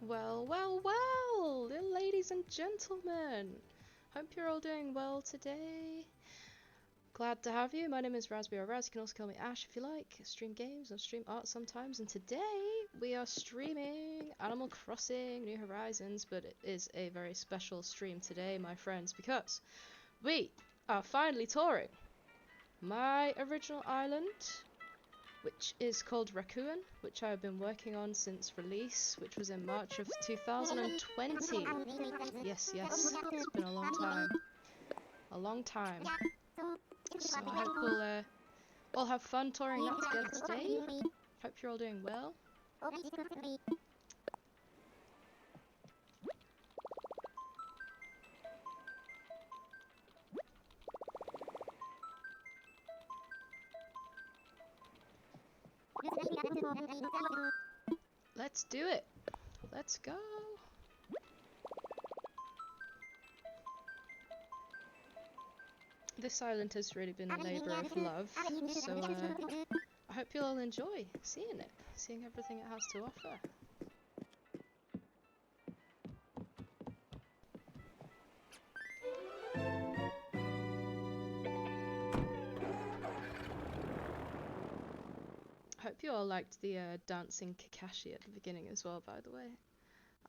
Well, little ladies and gentlemen. Hope you're all doing well today. Glad to have you. My name is Raspberry Raz. You can also call me Ash if you like. I stream games or stream art sometimes. And today we are streaming Animal Crossing New Horizons, but it is a very special stream today, my friends, because we are finally touring my original island, which is called Rakuen, which I have been working on since release, which was in March of 2020. Yes, it's been a long time. A long time. So I hope we'll all have fun touring that together today. Hope you're all doing well. Let's do it. Let's go. This island has really been a labour of love, so I hope you'll all enjoy seeing it, seeing everything it has to offer. I hope you all liked the dancing Kakashi at the beginning as well, by the way.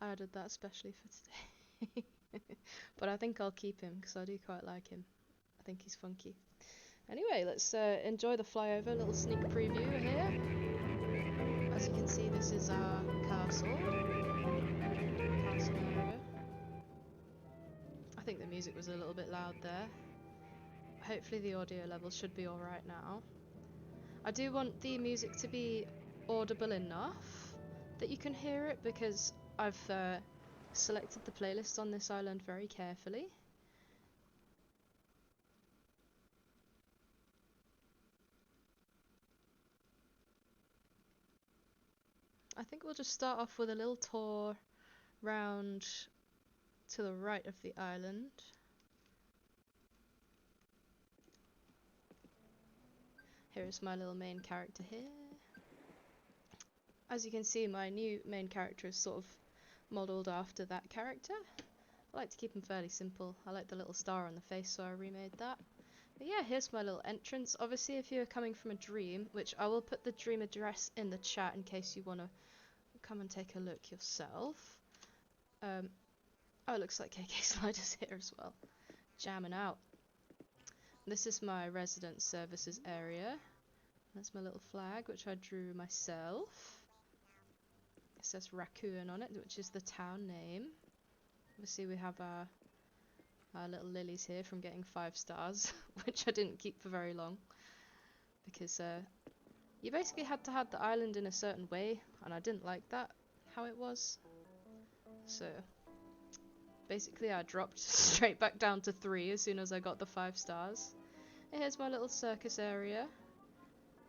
I added that especially for today. But I think I'll keep him because I do quite like him. I think he's funky. Anyway, let's enjoy the flyover, little sneak preview here. As you can see, this is our castle. Castle area. I think the music was a little bit loud there. Hopefully the audio levels should be alright now. I do want the music to be audible enough that you can hear it because I've selected the playlist on this island very carefully. I think we'll just start off with a little tour round to the right of the island. Here's my little main character here. As you can see, my new main character is sort of modelled after that character. I like to keep them fairly simple. I like the little star on the face, so I remade that. But yeah, here's my little entrance. Obviously, if you're coming from a dream, which I will put the dream address in the chat in case you want to come and take a look yourself. Oh, it looks like KK Slider's here as well. Jamming out. This is my resident services area. That's my little flag, which I drew myself. It says Rakuen on it, which is the town name. Obviously we have our little lilies here from getting 5 stars, which I didn't keep for very long. Because you basically had to have the island in a certain way, and I didn't like that, how it was. So basically I dropped straight back down to 3 as soon as I got the 5 stars. And here's my little circus area.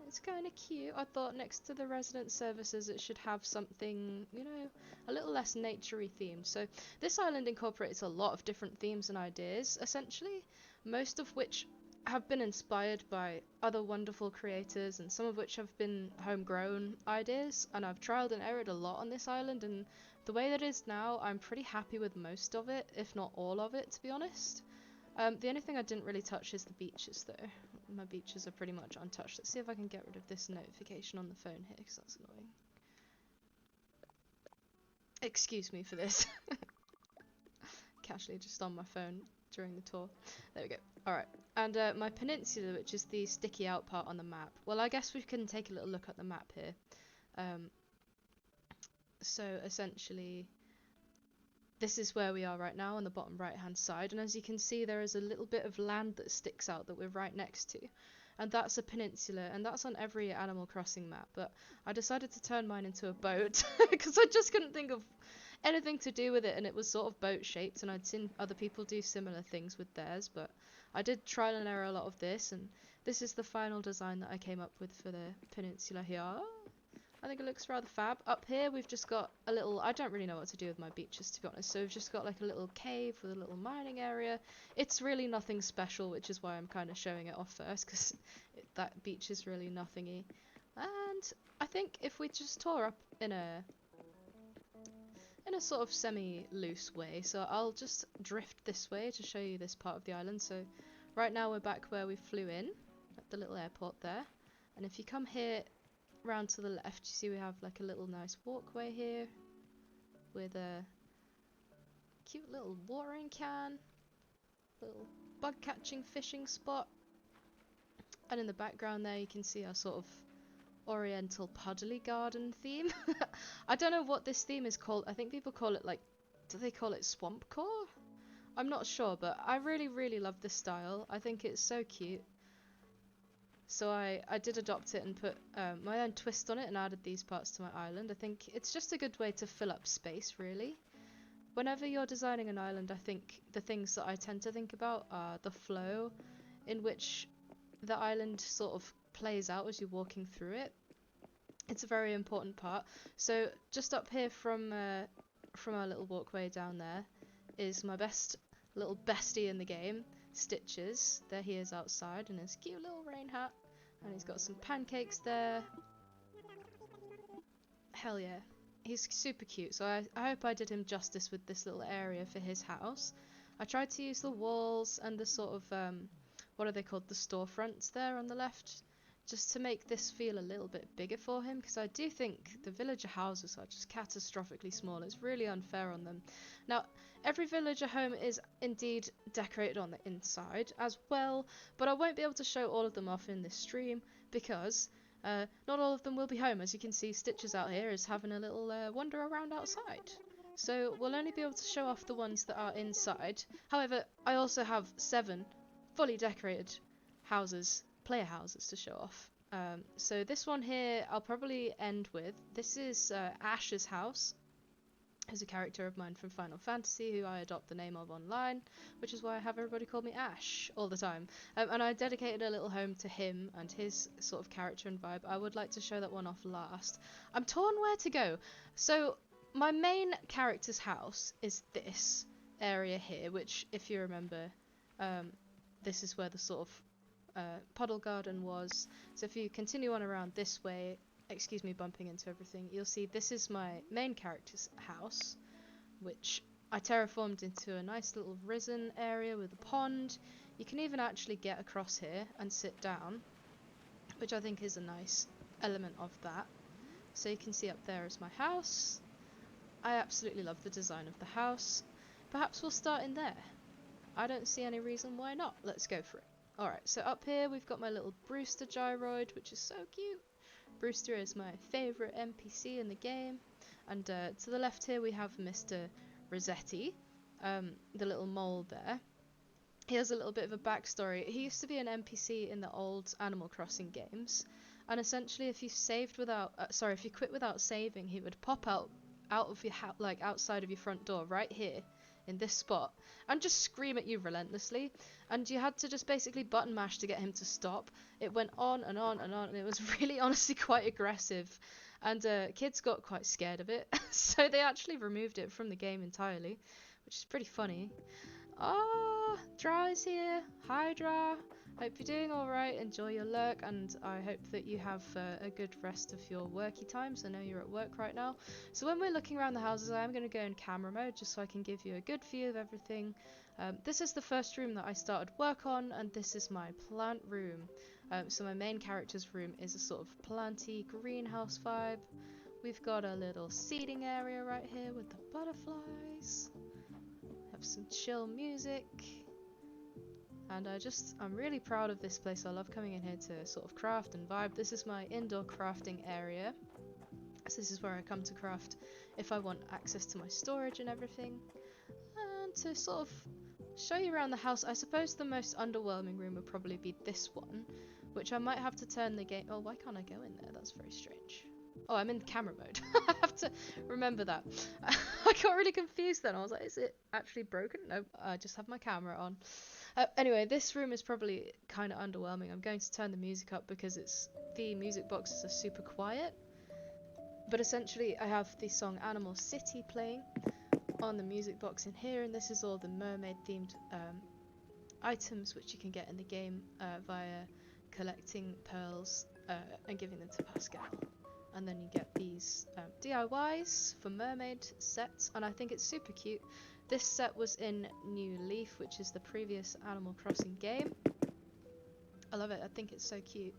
It's kind of cute. I thought next to the resident services it should have something, you know, a little less naturey themed. So this island incorporates a lot of different themes and ideas, essentially, most of which have been inspired by other wonderful creators and some of which have been homegrown ideas, and I've trialed and errored a lot on this island, and the way that it is now, I'm pretty happy with most of it, if not all of it, to be honest. The only thing I didn't really touch is the beaches, though. My beaches are pretty much untouched. Let's see if I can get rid of this notification on the phone here, because that's annoying. Excuse me for this. Casually just on my phone during the tour. There we go. Alright. And my peninsula, which is the sticky out part on the map. Well, I guess we can take a little look at the map here. So, essentially, this is where we are right now on the bottom right hand side, and as you can see there is a little bit of land that sticks out that we're right next to, and that's a peninsula, and that's on every Animal Crossing map, but I decided to turn mine into a boat because I just couldn't think of anything to do with it, and it was sort of boat shaped, and I'd seen other people do similar things with theirs, but I did trial and error a lot of this, and this is the final design that I came up with for the peninsula here. I think it looks rather fab. Up here we've just got a little, I don't really know what to do with my beaches, to be honest, so we've just got like a little cave with a little mining area. It's really nothing special, which is why I'm kind of showing it off first, because that beach is really nothingy. And I think if we just tour up in a in a sort of semi-loose way. So I'll just drift this way to show you this part of the island. So right now we're back where we flew in, at the little airport there. And if you come here round to the left, you see we have like a little nice walkway here with a cute little watering can, little bug catching fishing spot. And in the background there you can see our sort of oriental puddly garden theme. I don't know what this theme is called. I think people call it like, do they call it swampcore? I'm not sure, but I really love this style. I think it's so cute. So I did adopt it and put my own twist on it and added these parts to my island. I think it's just a good way to fill up space, really. Whenever you're designing an island, I think the things that I tend to think about are the flow in which the island sort of plays out as you're walking through it. It's a very important part. So just up here from our little walkway down there is my best little bestie in the game, Stitches. There he is outside in his cute little rain hat, and he's got some pancakes there. Hell yeah. He's super cute, so I hope I did him justice with this little area for his house. I tried to use the walls and the sort of, what are they called, the storefronts there on the left, just to make this feel a little bit bigger for him, because I do think the villager houses are just catastrophically small. It's really unfair on them. Now, every villager home is indeed decorated on the inside as well, but I won't be able to show all of them off in this stream, because not all of them will be home. As you can see, Stitches out here is having a little wander around outside. So we'll only be able to show off the ones that are inside. However, I also have 7 fully decorated houses, player houses, to show off. So this one here I'll probably end with. This is Ash's house, who's a character of mine from Final Fantasy who I adopt the name of online, which is why I have everybody call me Ash all the time. And I dedicated a little home to him and his sort of character and vibe. I would like to show that one off last. I'm torn where to go. So my main character's house is this area here, which, if you remember, this is where the sort of puddle garden was. So if you continue on around this way, excuse me bumping into everything, you'll see this is my main character's house, which I terraformed into a nice little risen area with a pond. You can even actually get across here and sit down, which I think is a nice element of that. So you can see up there is my house. I absolutely love the design of the house. Perhaps we'll start in there. I don't see any reason why not. Let's go for it. Alright, so up here we've got my little Brewster gyroid, which is so cute. Brewster is my favourite NPC in the game. And to the left here we have Mr. Rossetti, the little mole there. He has a little bit of a backstory. He used to be an NPC in the old Animal Crossing games, and essentially if you if you quit without saving, he would pop out of your outside of your front door right here in this spot and just scream at you relentlessly, and you had to just basically button mash to get him to stop. It went on and on and on, and it was really honestly quite aggressive, and kids got quite scared of it so they actually removed it from the game entirely, which is pretty funny. Dra is here. Hi Dra. Hope you're doing alright, enjoy your lurk, and I hope that you have a good rest of your worky times. I know you're at work right now. So when we're looking around the houses, I am going to go in camera mode just so I can give you a good view of everything. This is the first room that I started work on, and this is my plant room. So my main character's room is a sort of planty greenhouse vibe. We've got a little seating area right here with the butterflies. Have some chill music. And I'm really proud of this place. I love coming in here to sort of craft and vibe. This is my indoor crafting area. So this is where I come to craft if I want access to my storage and everything. And to sort of show you around the house, I suppose the most underwhelming room would probably be this one, which I might have to turn the game... Oh, why can't I go in there? That's very strange. Oh, I'm in camera mode. I have to remember that. I got really confused then. I was like, is it actually broken? No, I just have my camera on. Anyway, this room is probably kind of underwhelming. I'm going to turn the music up because the music boxes are super quiet. But essentially, I have the song Animal City playing on the music box in here, and this is all the mermaid-themed items which you can get in the game via collecting pearls and giving them to Pascal. And then you get these DIYs for mermaid sets, and I think it's super cute. This set was in New Leaf, which is the previous Animal Crossing game. I love it, I think it's so cute.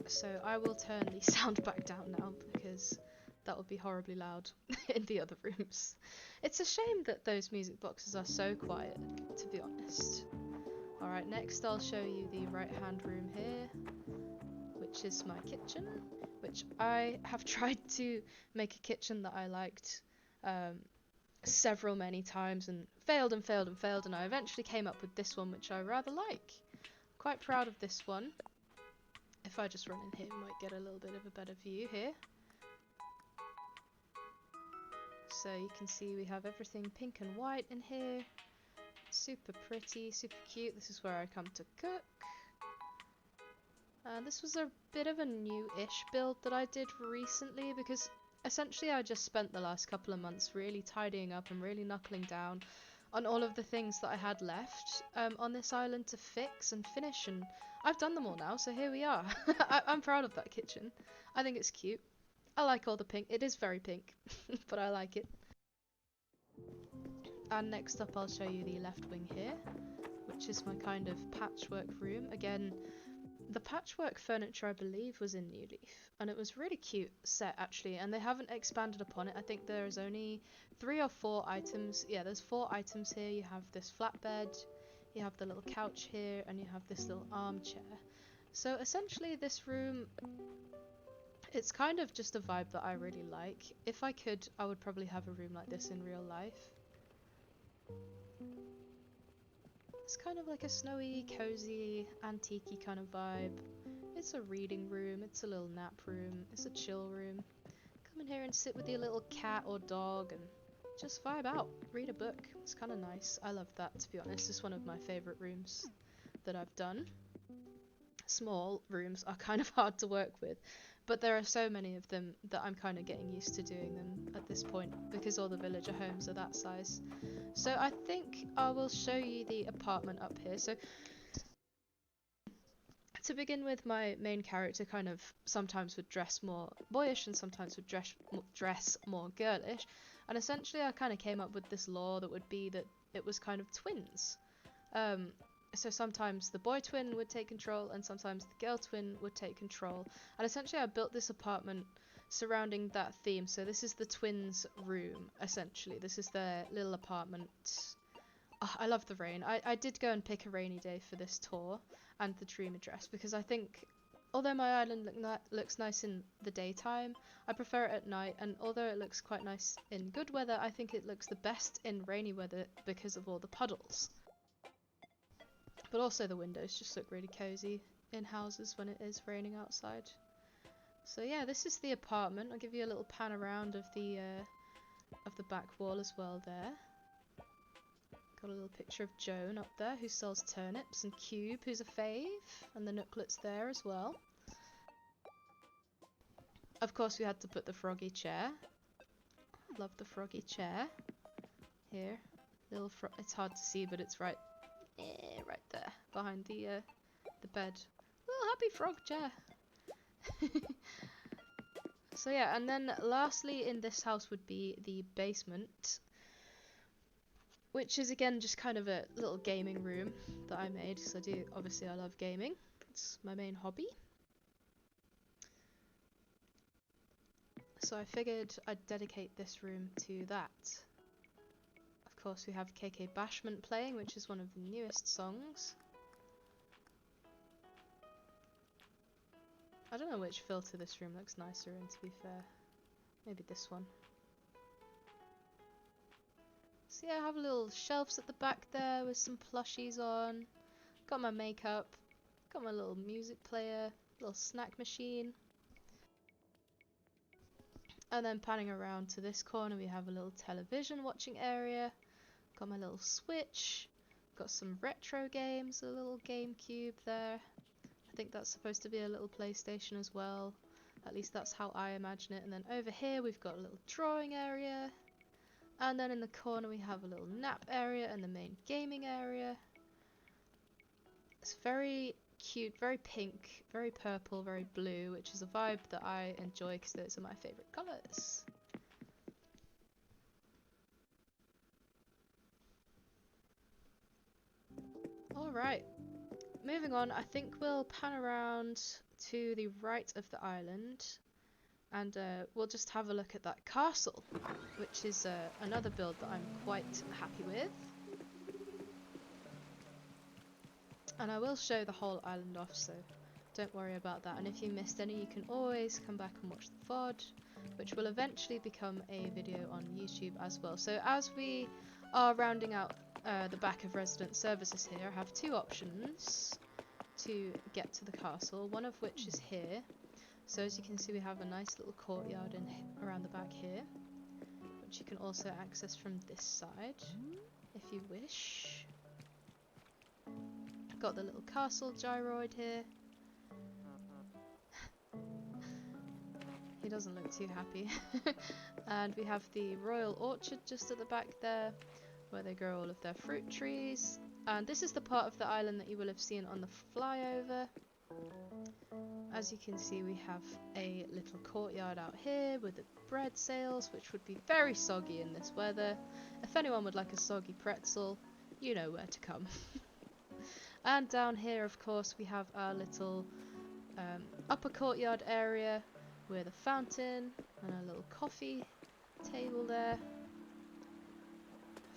So I will turn the sound back down now because that would be horribly loud in the other rooms. It's a shame that those music boxes are so quiet, to be honest. Alright, next I'll show you the right hand room here, which is my kitchen, which I have tried to make a kitchen that I liked several many times and failed and failed and failed, and I eventually came up with this one, which I rather like. Quite proud of this one. If I just run in here, we might get a little bit of a better view here. So you can see we have everything pink and white in here. Super pretty, super cute. This is where I come to cook. This was a bit of a new-ish build that I did recently because essentially I just spent the last couple of months really tidying up and really knuckling down on all of the things that I had left on this island to fix and finish, and I've done them all now, so here we are. I'm proud of that kitchen. I think it's cute. I like all the pink. It is very pink, but I like it. And next up I'll show you the left wing here, which is my kind of patchwork room. Again, the patchwork furniture I believe was in New Leaf, and it was really cute set actually, and they haven't expanded upon it. I think there's only 3 or 4 items. Yeah, there's 4 items here. You have this flatbed, you have the little couch here, and you have this little armchair. So essentially this room, it's kind of just a vibe that I really like. If I could, I would probably have a room like this in real life. It's kind of like a snowy, cozy, antique-y kind of vibe. It's a reading room, it's a little nap room, it's a chill room. Come in here and sit with your little cat or dog and just vibe out, read a book. It's kind of nice. I love that, to be honest. It's one of my favourite rooms that I've done. Small rooms are kind of hard to work with, but there are so many of them that I'm kind of getting used to doing them at this point because all the villager homes are that size. So I think I will show you the apartment up here. So to begin with, my main character kind of sometimes would dress more boyish and sometimes would dress more girlish, and essentially I kind of came up with this law that would be that it was kind of twins. So sometimes the boy twin would take control and sometimes the girl twin would take control, and essentially I built this apartment surrounding that theme. So this is the twins' room, essentially. This is their little apartment. Oh, I love the rain. I did go and pick a rainy day for this tour and the dream address because I think although my island looks nice in the daytime, I prefer it at night, and although it looks quite nice in good weather, I think it looks the best in rainy weather because of all the puddles. But also the windows just look really cozy in houses when it is raining outside. So yeah, this is the apartment. I'll give you a little pan around of the back wall as well there. Got a little picture of Joan up there who sells turnips, and Cube who's a fave, and the Nooklets there as well. Of course we had to put the froggy chair. Love the froggy chair. Here, little it's hard to see, but it's right there behind the bed. Little happy frog chair. So yeah, and then lastly in this house would be the basement, which is again just kind of a little gaming room that I made because I love gaming. It's my main hobby. So I figured I'd dedicate this room to that. Of course we have KK Bashment playing, which is one of the newest songs. I don't know which filter this room looks nicer in, to be fair. Maybe this one. So yeah, I have little shelves at the back there with some plushies on. Got my makeup. Got my little music player. Little snack machine. And then panning around to this corner we have a little television watching area. Got my little Switch. Got some retro games, a little GameCube there. I think that's supposed to be a little PlayStation as well. At least that's how I imagine it. And then over here we've got a little drawing area. And then in the corner we have a little nap area and the main gaming area. It's very cute, very pink, very purple, very blue, which is a vibe that I enjoy because those are my favourite colours. Alright, moving on, I think we'll pan around to the right of the island and we'll just have a look at that castle, which is another build that I'm quite happy with. And I will show the whole island off, so don't worry about that. And if you missed any, you can always come back and watch the VOD, which will eventually become a video on YouTube as well. So as we are rounding out the back of resident services here, I have two options to get to the castle, one of which is here. So as you can see, we have a nice little courtyard around the back here, which you can also access from this side if you wish. Got the little castle gyroid here. He doesn't look too happy. And we have the royal orchard just at the back there, where they grow all of their fruit trees. And this is the part of the island that you will have seen on the flyover. As you can see, we have a little courtyard out here with the bread sales, which would be very soggy in this weather. If anyone would like a soggy pretzel, you know where to come. And down here, of course, we have our little upper courtyard area with a fountain and a little coffee table there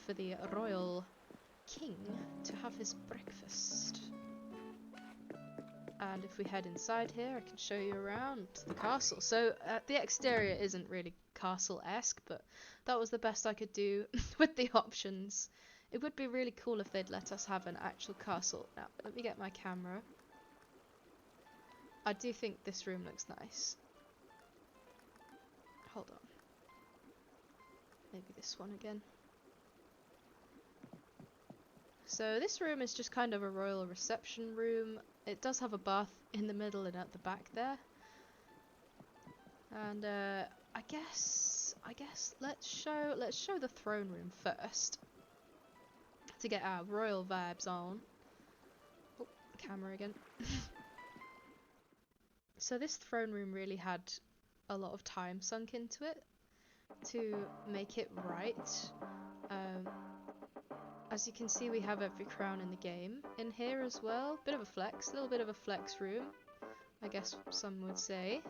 for the royal king to have his breakfast. And if we head inside here, I can show you around the castle. So the exterior isn't really castle-esque, but that was the best I could do with the options. It would be really cool if they'd let us have an actual castle. Now, let me get my camera. I do think this room looks nice. Hold on. Maybe this one again. So this room is just kind of a royal reception room. It does have a bath in the middle and at the back there. And I guess let's show the throne room first to get our royal vibes on. Oh, camera again. So this throne room really had a lot of time sunk into it to make it right. As you can see, we have every crown in the game in here as well. Bit of a flex, a little bit of a flex room, I guess some would say.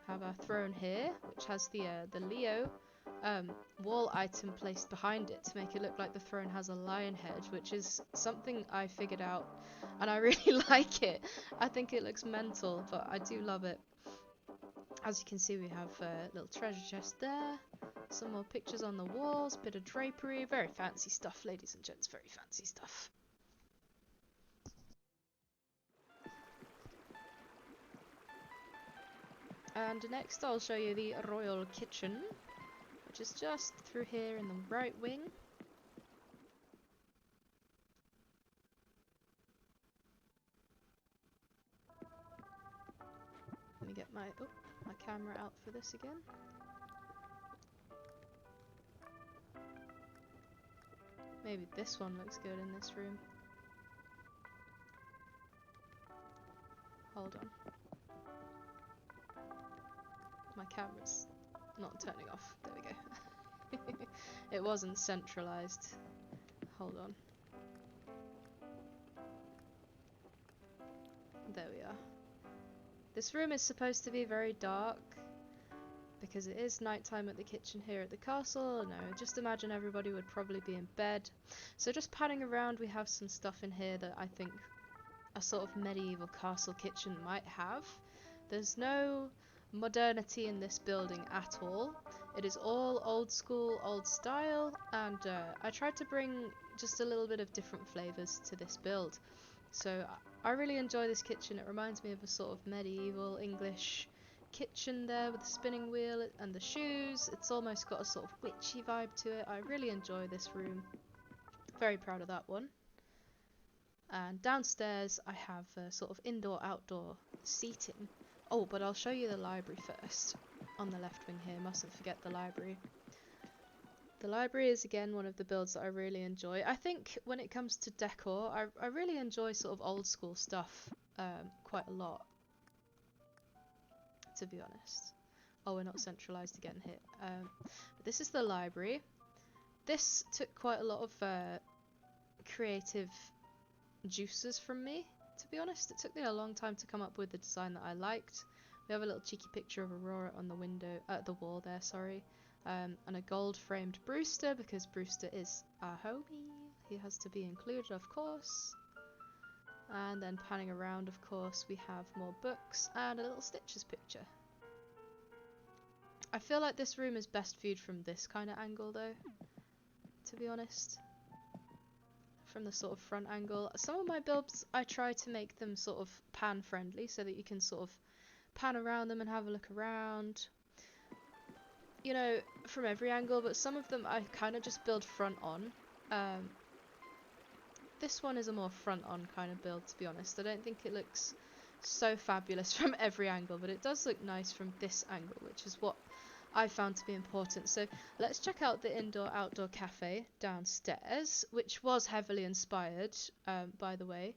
Have our throne here, which has the Leo wall item placed behind it to make it look like the throne has a lion head, which is something I figured out, and I really like it. I think it looks mental, but I do love it. As you can see, we have a little treasure chest there. Some more pictures on the walls, bit of drapery, very fancy stuff, ladies and gents, very fancy stuff. And next I'll show you the royal kitchen, which is just through here in the right wing. Let me get my camera out for this again. Maybe this one looks good in this room. Hold on. My camera's not turning off. There we go. It wasn't centralized. Hold on. There we are. This room is supposed to be very dark because it is nighttime at the kitchen here at the castle, and I just imagine everybody would probably be in bed. So just panning around, we have some stuff in here that I think a sort of medieval castle kitchen might have. There's no modernity in this building at all. It is all old school, old style, and I tried to bring just a little bit of different flavours to this build. So I really enjoy this kitchen. It reminds me of a sort of medieval English kitchen there with the spinning wheel and the shoes. It's almost got a sort of witchy vibe to it. I really enjoy this room. Very proud of that one. And downstairs I have sort of indoor-outdoor seating. Oh, but I'll show you the library first. On the left wing here, mustn't forget the library. The library is again one of the builds that I really enjoy. I think when it comes to decor, I really enjoy sort of old school stuff quite a lot, to be honest. Oh, we're not centralised again here. But this is the library. This took quite a lot of creative juices from me, to be honest. It took me a long time to come up with the design that I liked. We have a little cheeky picture of Aurora on the window, the wall there, sorry. And a gold framed Brewster, because Brewster is our homie. He has to be included, of course. And then panning around, of course, we have more books and a little Stitches picture. I feel like this room is best viewed from this kind of angle though, to be honest. From the sort of front angle. Some of my builds, I try to make them sort of pan friendly so that you can sort of pan around them and have a look around. You know, from every angle, but some of them I kind of just build front on. This one is a more front on kind of build, to be honest. I don't think it looks so fabulous from every angle, but it does look nice from this angle, which is what I found to be important. So let's check out the indoor-outdoor cafe downstairs, which was heavily inspired, by the way.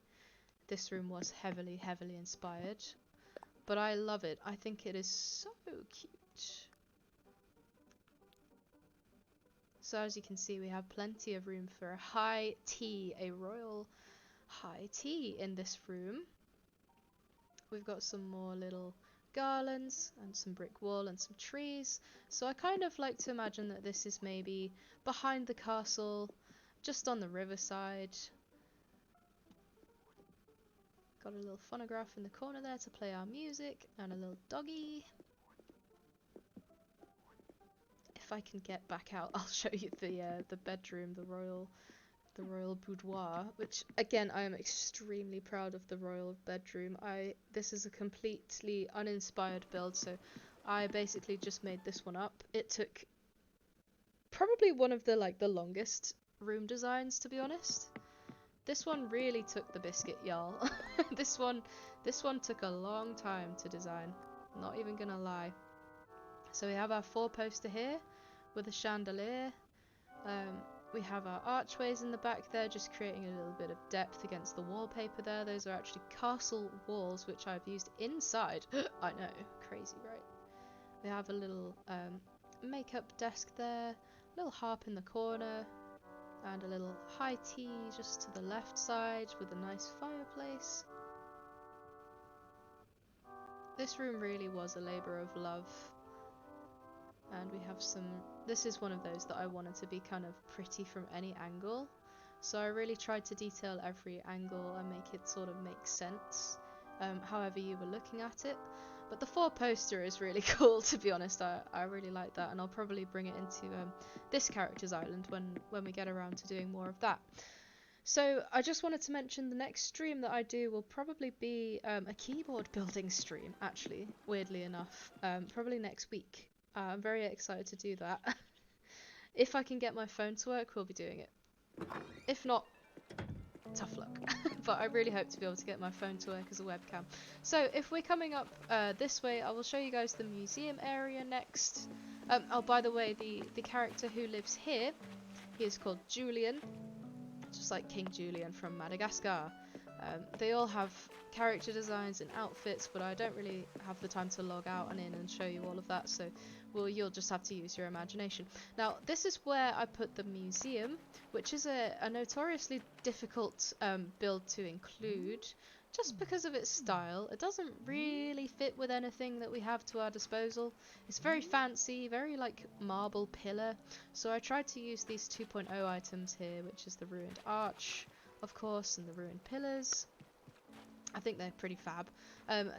This room was heavily inspired, but I love it. I think it is so cute. So as you can see, we have plenty of room for a high tea, a royal high tea in this room. We've got some more little garlands and some brick wall and some trees. So I kind of like to imagine that this is maybe behind the castle, just on the riverside. Got a little phonograph in the corner there to play our music, and a little doggy. If I can get back out, I'll show you the bedroom, the royal boudoir, which again I am extremely proud of the royal bedroom. This is a completely uninspired build, so I basically just made this one up. It took probably one of the longest room designs, to be honest. This one really took the biscuit, y'all. this one took a long time to design, not even gonna lie. So we have our 4-poster here with a chandelier. We have our archways in the back there, just creating a little bit of depth against the wallpaper there. Those are actually castle walls, which I've used inside. I know, crazy, right? We have a little makeup desk there, a little harp in the corner, and a little high tea just to the left side with a nice fireplace. This room really was a labour of love. And we have this is one of those that I wanted to be kind of pretty from any angle. So I really tried to detail every angle and make it sort of make sense, however you were looking at it. But the 4-poster is really cool, to be honest. I really like that, and I'll probably bring it into this character's island when we get around to doing more of that. So I just wanted to mention the next stream that I do will probably be a keyboard building stream, actually, weirdly enough, probably next week. I'm very excited to do that. If I can get my phone to work, we'll be doing it. If not, tough luck. But I really hope to be able to get my phone to work as a webcam. So if we're coming up this way, I will show you guys the museum area next. Oh, by the way, the character who lives here, he is called Julian, just like King Julian from Madagascar. They all have character designs and outfits, but I don't really have the time to log out and in and show you all of that, so you'll just have to use your imagination. Now, this is where I put the museum, which is a notoriously difficult build to include, just because of its style. It doesn't really fit with anything that we have to our disposal. It's very fancy, very like marble pillar, so I tried to use these 2.0 items here, which is the ruined arch, of course, and the ruined pillars. I think they're pretty fab.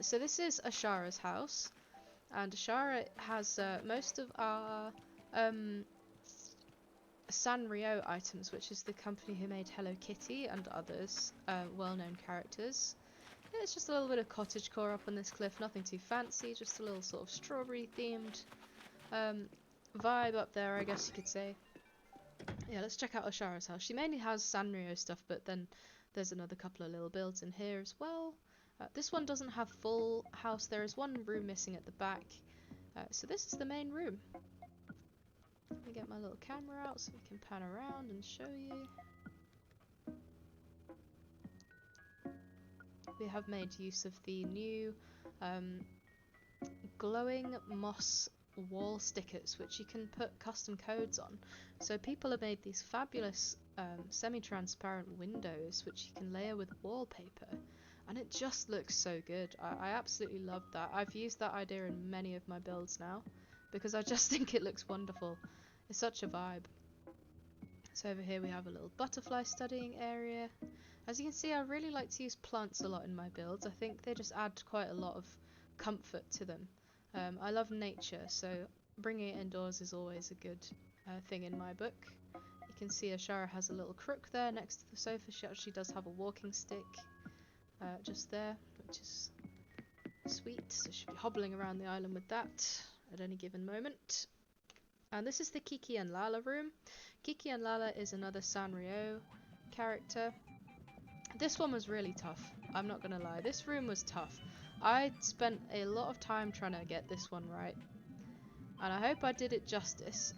So this is Ashara's house, and Ashara has most of our Sanrio items, which is the company who made Hello Kitty and others well-known characters. Yeah, it's just a little bit of cottagecore up on this cliff, nothing too fancy, just a little sort of strawberry themed vibe up there, I guess you could say. Yeah, let's check out Ashara's house. She mainly has Sanrio stuff, but then there's another couple of little builds in here as well. This one doesn't have full house. There is one room missing at the back. So this is the main room. Let me get my little camera out so we can pan around and show you. We have made use of the new glowing moss wall stickers, which you can put custom codes on. So people have made these fabulous semi-transparent windows which you can layer with wallpaper, and it just looks so good. I absolutely love that. I've used that idea in many of my builds now because I just think it looks wonderful. It's such a vibe. So over here we have a little butterfly studying area. As you can see, I really like to use plants a lot in my builds. I think they just add quite a lot of comfort to them. I love nature, so bringing it indoors is always a good thing in my book. You can see Ashara has a little crook there next to the sofa. She actually does have a walking stick just there, which is sweet. So she'll be hobbling around the island with that at any given moment. And this is the Kiki and Lala room. Kiki and Lala is another Sanrio character. This one was really tough, I'm not gonna lie. This room was tough. I spent a lot of time trying to get this one right, and I hope I did it justice.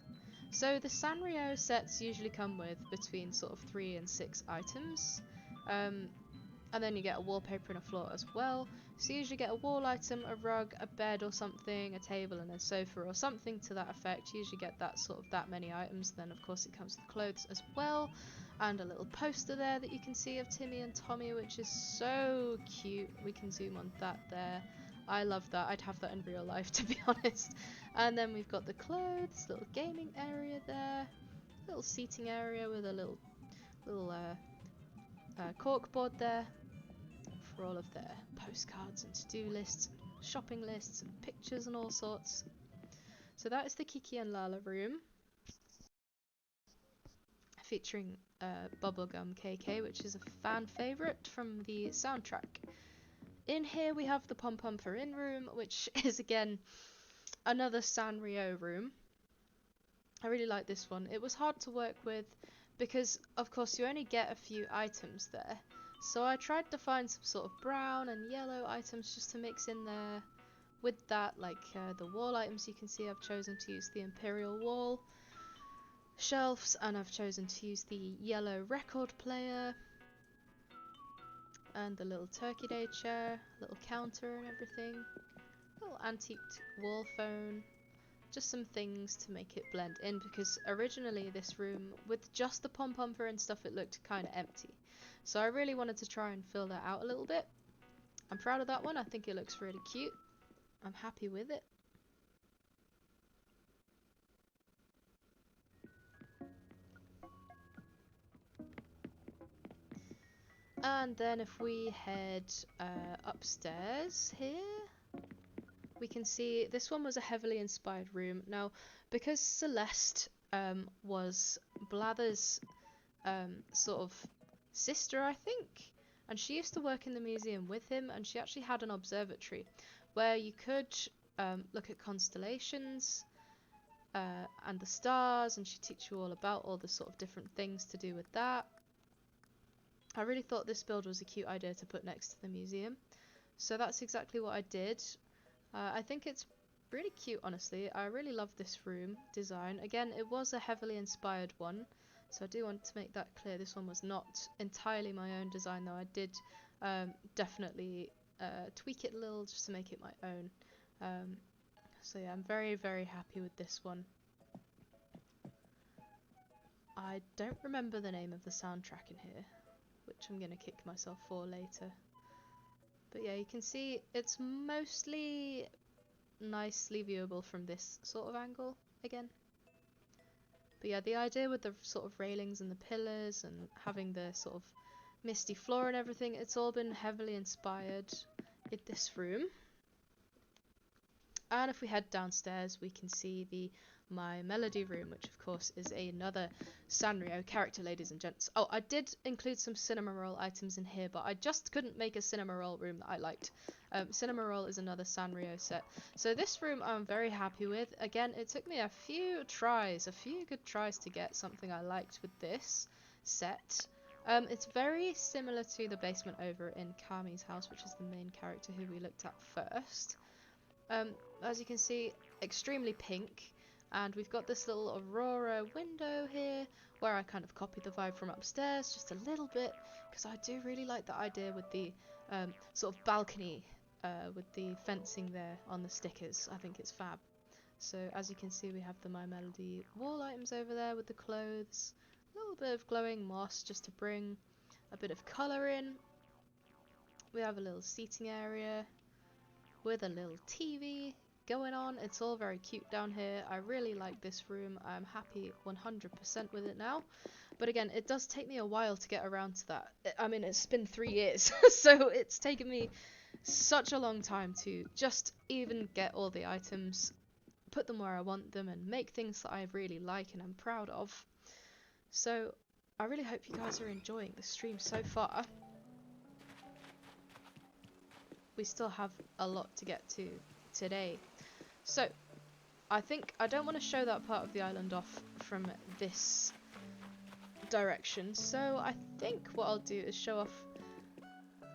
So the Sanrio sets usually come with between sort of 3 and 6 items, and then you get a wallpaper and a floor as well. So you usually get a wall item, a rug, a bed or something, a table and a sofa or something to that effect. You usually get that sort of that many items. Then of course it comes with clothes as well, and a little poster there that you can see of Timmy and Tommy, which is so cute. We can zoom on that there. I love that. I'd have that in real life, to be honest. And then we've got the clothes, little gaming area there, little seating area with a little cork board there for all of their postcards and to-do lists, and shopping lists and pictures and all sorts. So that is the Kiki and Lala room, featuring Bubblegum KK, which is a fan favourite from the soundtrack. In here we have the Pom Pom for In room, which is again another Sanrio room. I really like this one. It was hard to work with because of course you only get a few items there. So I tried to find some sort of brown and yellow items just to mix in there with that, like the wall items. You can see I've chosen to use the Imperial Wall shelves, and I've chosen to use the yellow record player and the little Turkey Day chair, little counter and everything, little antiqued wall phone. Just some things to make it blend in, because originally this room, with just the pom-pomper and stuff, it looked kind of empty. So I really wanted to try and fill that out a little bit. I'm proud of that one. I think it looks really cute. I'm happy with it. And then if we head upstairs here, we can see this one was a heavily inspired room. Now, because Celeste was Blather's sort of sister, I think, and she used to work in the museum with him, and she actually had an observatory where you could look at constellations and the stars, and she'd teach you all about all the sort of different things to do with that. I really thought this build was a cute idea to put next to the museum, so that's exactly what I did. I think it's really cute, honestly. I really love this room design. Again, it was a heavily inspired one, so I do want to make that clear. This one was not entirely my own design, though. I did definitely tweak it a little just to make it my own. So yeah, I'm very, very happy with this one. I don't remember the name of the soundtrack in here, which I'm going to kick myself for later. But yeah, you can see it's mostly nicely viewable from this sort of angle again. But yeah, the idea with the sort of railings and the pillars and having the sort of misty floor and everything, it's all been heavily inspired in this room. And if we head downstairs, we can see the My Melody room, which of course is another Sanrio character, ladies and gents. Oh, I did include some cinema roll items in here, but I just couldn't make a cinema roll room that I liked. Cinema roll is another Sanrio set. So this room I'm very happy with. Again, it took me a few good tries to get something I liked with this set. It's very similar to the basement over in Kami's house, which is the main character who we looked at first. As you can see, extremely pink. And we've got this little Aurora window here where I kind of copied the vibe from upstairs just a little bit, because I do really like the idea with the sort of balcony with the fencing there on the stickers. I think it's fab. So as you can see, we have the My Melody wall items over there with the clothes, a little bit of glowing moss just to bring a bit of colour in. We have a little seating area with a little TV going on. It's all very cute down here. I really like this room. I'm happy 100% with it now. But again, it does take me a while to get around to that. I mean, it's been 3 years, so it's taken me such a long time to just even get all the items, put them where I want them, and make things that I really like and I'm proud of. So I really hope you guys are enjoying the stream so far. We still have a lot to get to today. So I think I don't want to show that part of the island off from this direction, so I think what I'll do is show off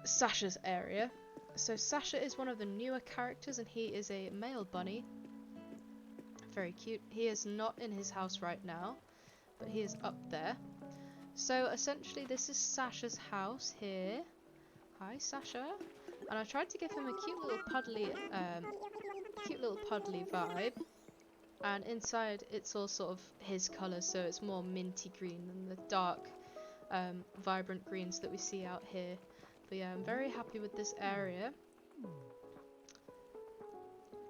Sasha's area. So Sasha is one of the newer characters and he is a male bunny. Very cute. He is not in his house right now, but he is up there. So essentially this is Sasha's house here. Hi Sasha. And I tried to give him a cute little puddly vibe. And inside it's all sort of his colour, so it's more minty green than the dark vibrant greens that we see out here. But yeah, I'm very happy with this area.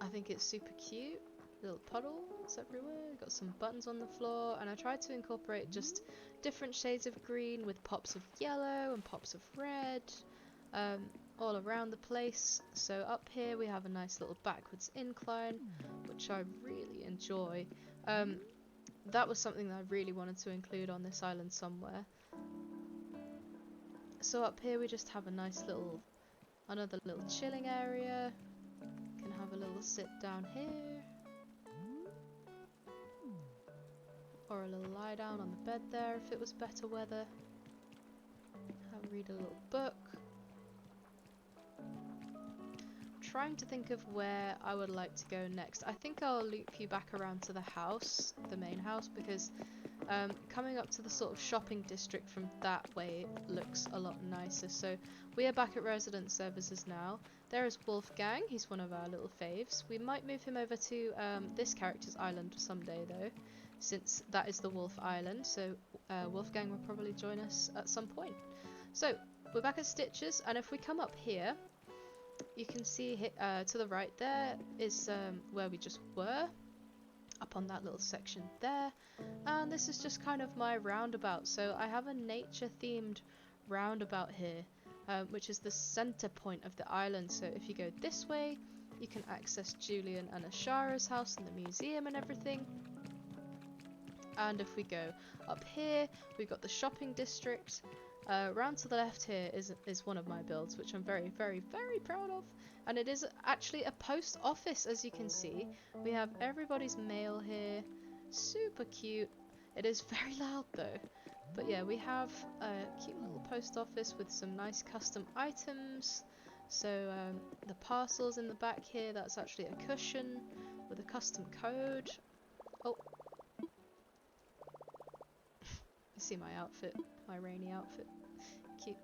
I think it's super cute. Little puddles everywhere, got some buttons on the floor, and I tried to incorporate just different shades of green with pops of yellow and pops of red all around the place. So up here we have a nice little backwards incline, which I really enjoy. That was something that I really wanted to include on this island somewhere. So up here we just have a nice little, another little chilling area. Can have a little sit down here. Or a little lie down on the bed there if it was better weather. Read a little book. Trying to think of where I would like to go next. I think I'll loop you back around to the house, the main house, because coming up to the sort of shopping district from that way looks a lot nicer. So we are back at resident services now. There is Wolfgang, he's one of our little faves. We might move him over to this character's island someday though, since that is the Wolf Island, so Wolfgang will probably join us at some point. So we're back at Stitches, and if we come up here, you can see to the right there is where we just were, up on that little section there, and this is just kind of my roundabout. So I have a nature themed roundabout here, which is the center point of the island. So if you go this way, you can access Julian and Ashara's house and the museum and everything. And if we go up here, we've got the shopping district. Round to the left here is one of my builds, which I'm very, very, very proud of. And it is actually a post office, as you can see. We have everybody's mail here. Super cute. It is very loud though. But yeah, we have a cute little post office with some nice custom items. So the parcels in the back here, that's actually a cushion with a custom code. Oh. You see my outfit, my rainy outfit. Cute.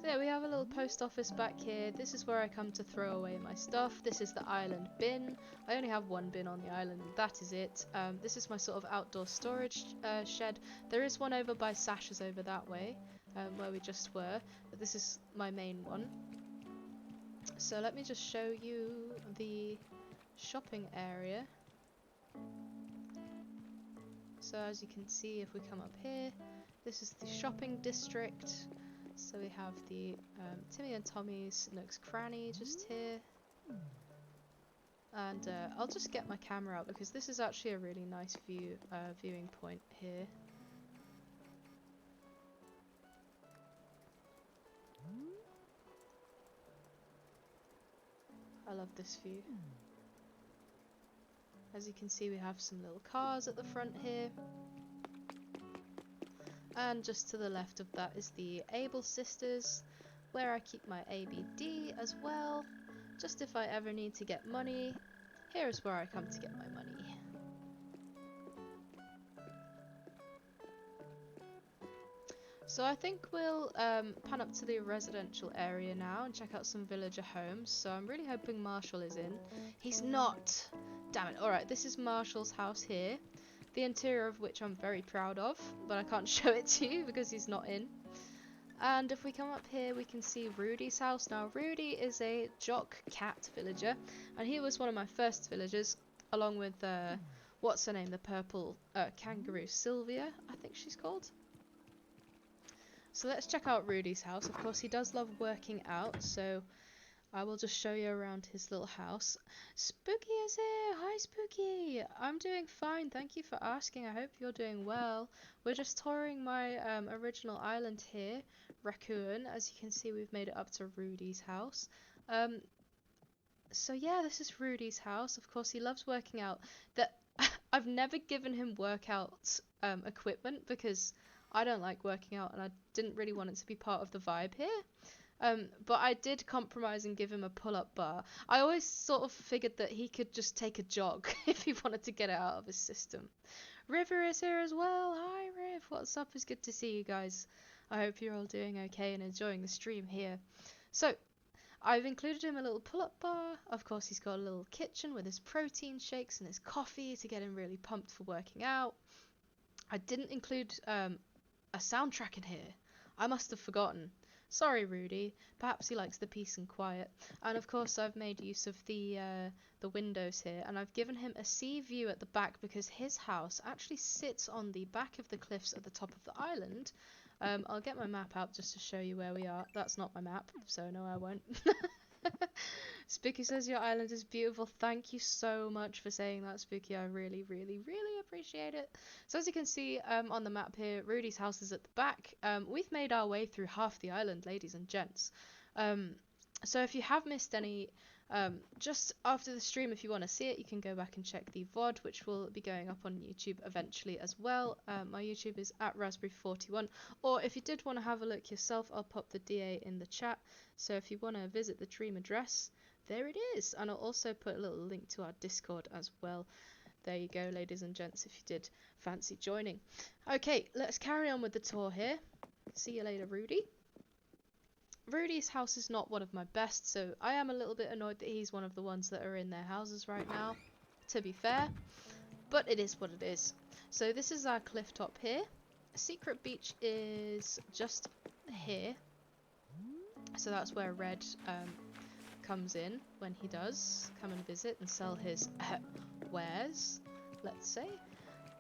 So yeah, we have a little post office back here. This is where I come to throw away my stuff. This is the island bin. I only have one bin on the island, and that is it. This is my sort of outdoor storage shed. There is one over by Sasha's over that way, where we just were, but this is my main one. So let me just show you the shopping area. So as you can see, if we come up here, this is the shopping district. So we have the Timmy and Tommy's Nook's Cranny just here. And I'll just get my camera out because this is actually a really nice viewing point here. I love this view. As you can see, we have some little cars at the front here. And just to the left of that is the Able Sisters, where I keep my ABD as well. Just if I ever need to get money, here is where I come to get my money. So I think we'll pan up to the residential area now and check out some villager homes. So I'm really hoping Marshall is in. He's not! Damn it. Alright, this is Marshall's house here. The interior of which I'm very proud of, but I can't show it to you because he's not in. And if we come up here, we can see Rudy's house. Now, Rudy is a jock cat villager, and he was one of my first villagers, along with, what's her name, the purple kangaroo, Sylvia, I think she's called. So let's check out Rudy's house. Of course, he does love working out, so I will just show you around his little house. Spooky is here! Hi, Spooky! I'm doing fine, thank you for asking. I hope you're doing well. We're just touring my original island here, Rakuen. As you can see, we've made it up to Rudy's house. So yeah, this is Rudy's house. Of course, he loves working out. I've never given him workout equipment because I don't like working out and I didn't really want it to be part of the vibe here. But I did compromise and give him a pull-up bar. I always sort of figured that he could just take a jog if he wanted to get it out of his system. River is here as well. Hi, Riv. What's up? It's good to see you guys. I hope you're all doing okay and enjoying the stream here. So, I've included him a little pull-up bar. Of course, he's got a little kitchen with his protein shakes and his coffee to get him really pumped for working out. I didn't include a soundtrack in here. I must have forgotten. Sorry, Rudy. Perhaps he likes the peace and quiet. And of course, I've made use of the windows here, and I've given him a sea view at the back because his house actually sits on the back of the cliffs at the top of the island. I'll get my map out just to show you where we are. That's not my map, so no, I won't. Spooky says your island is beautiful. Thank you so much for saying that, Spooky. I really, really, really appreciate it. So as you can see on the map here, Rudy's house is at the back. We've made our way through half the island, ladies and gents. So if you have missed any, just after the stream, if you want to see it, you can go back and check the VOD, which will be going up on YouTube eventually as well. My YouTube is at Raspberry41, or if you did want to have a look yourself, I'll pop the DA in the chat. So if you want to visit the dream address, there it is. And I'll also put a little link to our Discord as well. There you go, ladies and gents, if you did fancy joining. Okay, let's carry on with the tour here. See you later, Rudy. Rudy's house is not one of my best, so I am a little bit annoyed that he's one of the ones that are in their houses right now, to be fair. But it is what it is. So this is our cliff top here. Secret beach is just here. So that's where Red comes in when he does come and visit and sell his wares, let's say.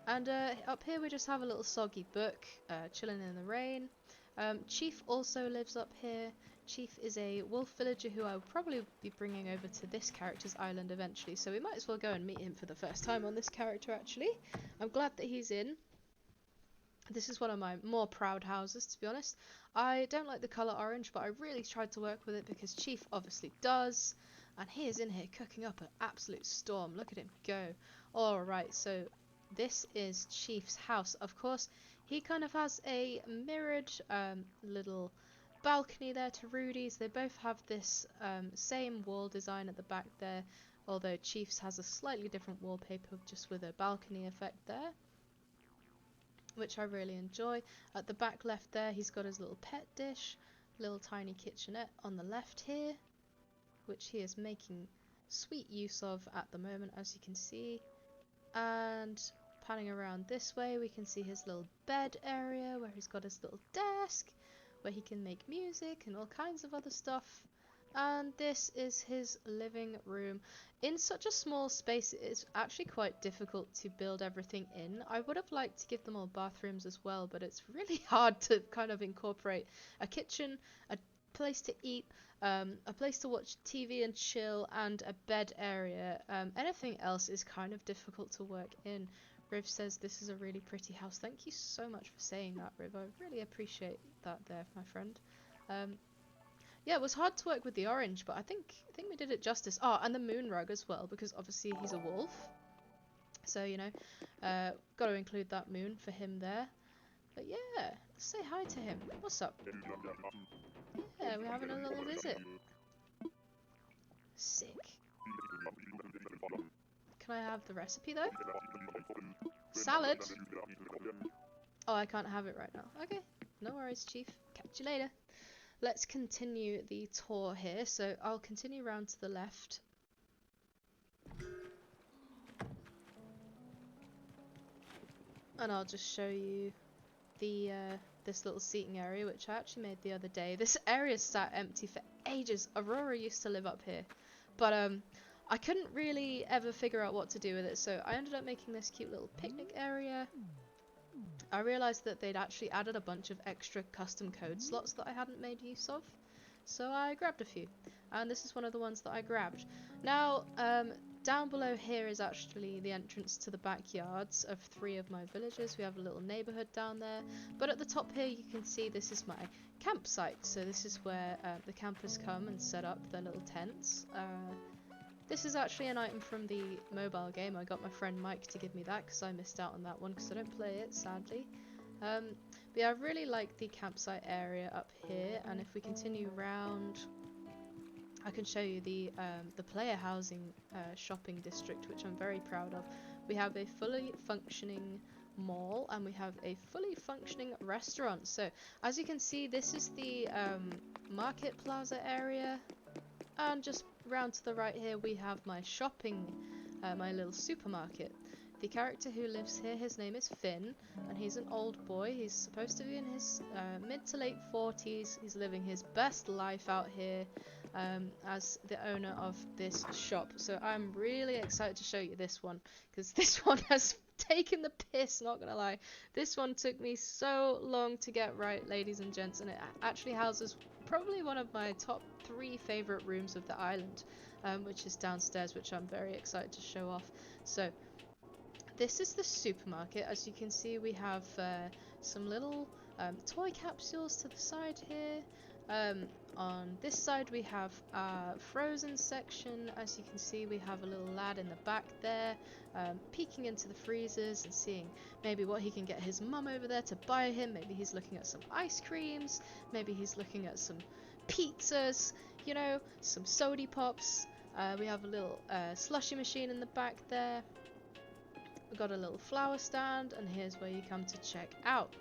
And up here we just have a little soggy book, chilling in the rain. Chief also lives up here. Chief is a wolf villager who I will probably be bringing over to this character's island eventually, so we might as well go and meet him for the first time on this character actually. I'm glad that he's in. This is one of my more proud houses, to be honest. I don't like the colour orange, but I really tried to work with it because Chief obviously does. And he is in here cooking up an absolute storm. Look at him go. Alright, so this is Chief's house. Of course, he kind of has a mirrored little balcony there to Rudy's. They both have this same wall design at the back there, although Chief's has a slightly different wallpaper just with a balcony effect there, which I really enjoy. At the back left there, he's got his little pet dish, little tiny kitchenette on the left here, which he is making sweet use of at the moment, as you can see. And panning around this way, we can see his little bed area where he's got his little desk where he can make music and all kinds of other stuff. And this is his living room. In such a small space, it's actually quite difficult to build everything in. I would have liked to give them all bathrooms as well, but it's really hard to kind of incorporate a kitchen, a place to eat, a place to watch TV and chill, and a bed area. Anything else is kind of difficult to work in. Riv says this is a really pretty house. Thank you so much for saying that, Riv. I really appreciate that there, my friend. Yeah, it was hard to work with the orange, but I think we did it justice. Oh, and the moon rug as well, because obviously he's a wolf. So, you know, got to include that moon for him there. But yeah, let's say hi to him. What's up? Yeah, we're having a little visit. Sick. Can I have the recipe though? Salad? Oh, I can't have it right now. Okay. No worries, Chief. Catch you later. Let's continue the tour here. So I'll continue round to the left. And I'll just show you the this little seating area, which I actually made the other day. This area's sat empty for ages. Aurora used to live up here, but I couldn't really ever figure out what to do with it, so I ended up making this cute little picnic area. I realised that they'd actually added a bunch of extra custom code slots that I hadn't made use of, so I grabbed a few, and this is one of the ones that I grabbed. Now, down below here is actually the entrance to the backyards of 3 of my villages. We have a little neighbourhood down there, but at the top here you can see this is my campsite, so this is where the campers come and set up their little tents. This is actually an item from the mobile game. I got my friend Mike to give me that because I missed out on that one because I don't play it, sadly. But yeah, I really like the campsite area up here, and if we continue round, I can show you the player housing shopping district, which I'm very proud of. We have a fully functioning mall, and we have a fully functioning restaurant. So as you can see, this is the market plaza area, and just round to the right here we have my shopping, my little supermarket. The character who lives here, his name is Finn, and he's an old boy. He's supposed to be in his mid to late 40s. He's living his best life out here as the owner of this shop. So I'm really excited to show you this one, because this one has taken the piss, not gonna lie. This one took me so long to get right, ladies and gents, and it actually houses probably one of my top 3 favourite rooms of the island, which is downstairs, which I'm very excited to show off. So this is the supermarket. As you can see, we have some little toy capsules to the side here. On this side we have our frozen section. As you can see, we have a little lad in the back there, peeking into the freezers and seeing maybe what he can get his mum over there to buy him. Maybe he's looking at some ice creams, maybe he's looking at some pizzas, you know, some sody pops. We have a little slushy machine in the back there. We've got a little flower stand, and here's where you come to check out.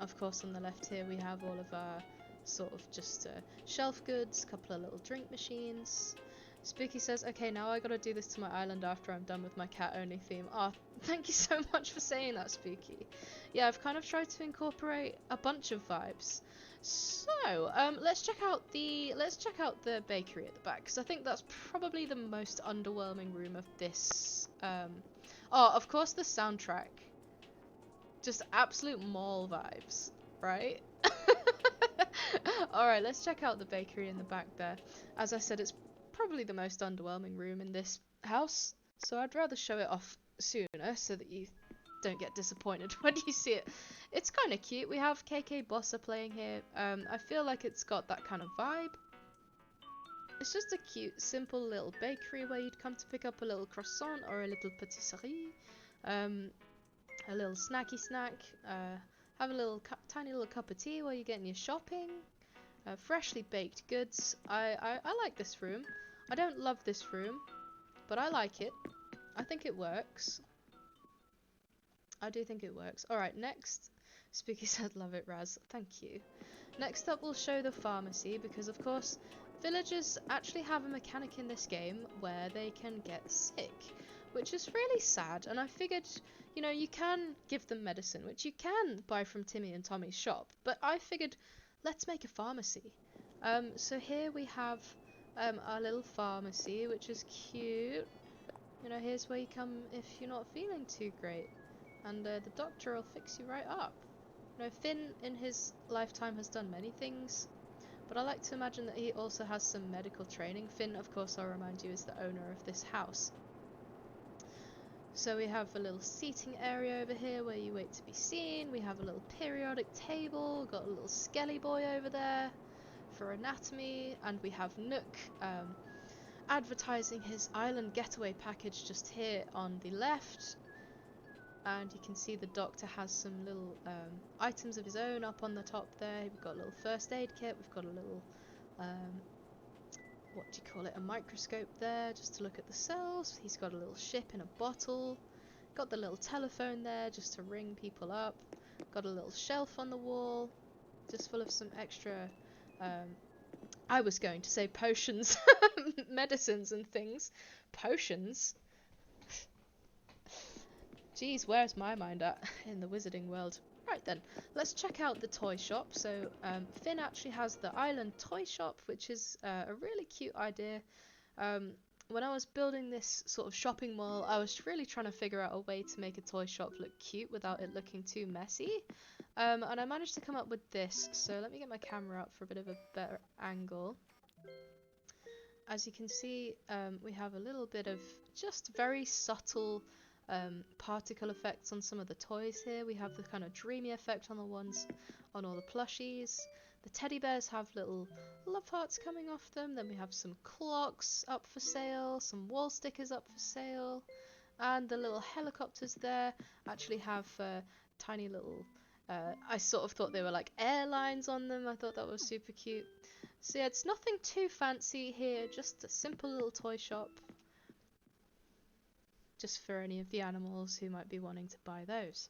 Of course, on the left here we have all of our sort of just shelf goods, a couple of little drink machines. Spooky says, okay, now I gotta do this to my island after I'm done with my cat-only theme. Oh, thank you so much for saying that, Spooky. Yeah, I've kind of tried to incorporate a bunch of vibes. So, let's check out the bakery at the back, because I think that's probably the most underwhelming room of this. Oh, of course, the soundtrack. Just absolute mall vibes, right? Alright, let's check out the bakery in the back there. As I said, it's probably the most underwhelming room in this house, so I'd rather show it off sooner so that you don't get disappointed when you see it. It's kind of cute. We have KK Bossa playing here. I feel like it's got that kind of vibe. It's just a cute, simple little bakery where you'd come to pick up a little croissant or a little patisserie, a little snacky snack, have a little tiny little cup of tea while you're getting your shopping, freshly baked goods. I like this room. I don't love this room, but I like it. I think it works. I do think it works. Alright, next. Spooky said, love it, Raz. Thank you. Next up, we'll show the pharmacy, because of course, villagers actually have a mechanic in this game where they can get sick, which is really sad, and I figured, you know, you can give them medicine, which you can buy from Timmy and Tommy's shop, but I figured, let's make a pharmacy. So here we have our little pharmacy, which is cute. You know, here's where you come if you're not feeling too great, and the doctor will fix you right up. You know, Finn in his lifetime has done many things, but I like to imagine that he also has some medical training. Finn, of course, I'll remind you, is the owner of this house. So we have a little seating area over here where you wait to be seen. We have a little periodic table, got a little skelly boy over there for anatomy, and we have Nook advertising his island getaway package just here on the left. And you can see the doctor has some little items of his own up on the top there. We've got a little first aid kit, we've got a little, what do you call it, a microscope there just to look at the cells. He's got a little ship in a bottle. Got the little telephone there just to ring people up. Got a little shelf on the wall, just full of some extra, I was going to say potions, medicines and things. Potions? Jeez, where's my mind at in the wizarding world? Right then, let's check out the toy shop. So Finn actually has the island toy shop, which is a really cute idea. When I was building this sort of shopping mall, I was really trying to figure out a way to make a toy shop look cute without it looking too messy. And I managed to come up with this. So let me get my camera up for a bit of a better angle. As you can see, we have a little bit of just very subtle particle effects on some of the toys here. We have the kind of dreamy effect on the ones on all the plushies. The teddy bears have little love hearts coming off them. Then we have some clocks up for sale, some wall stickers up for sale, and the little helicopters there actually have tiny little I sort of thought they were like airlines on them. I thought that was super cute. So yeah, it's nothing too fancy here, just a simple little toy shop. Just for any of the animals who might be wanting to buy those.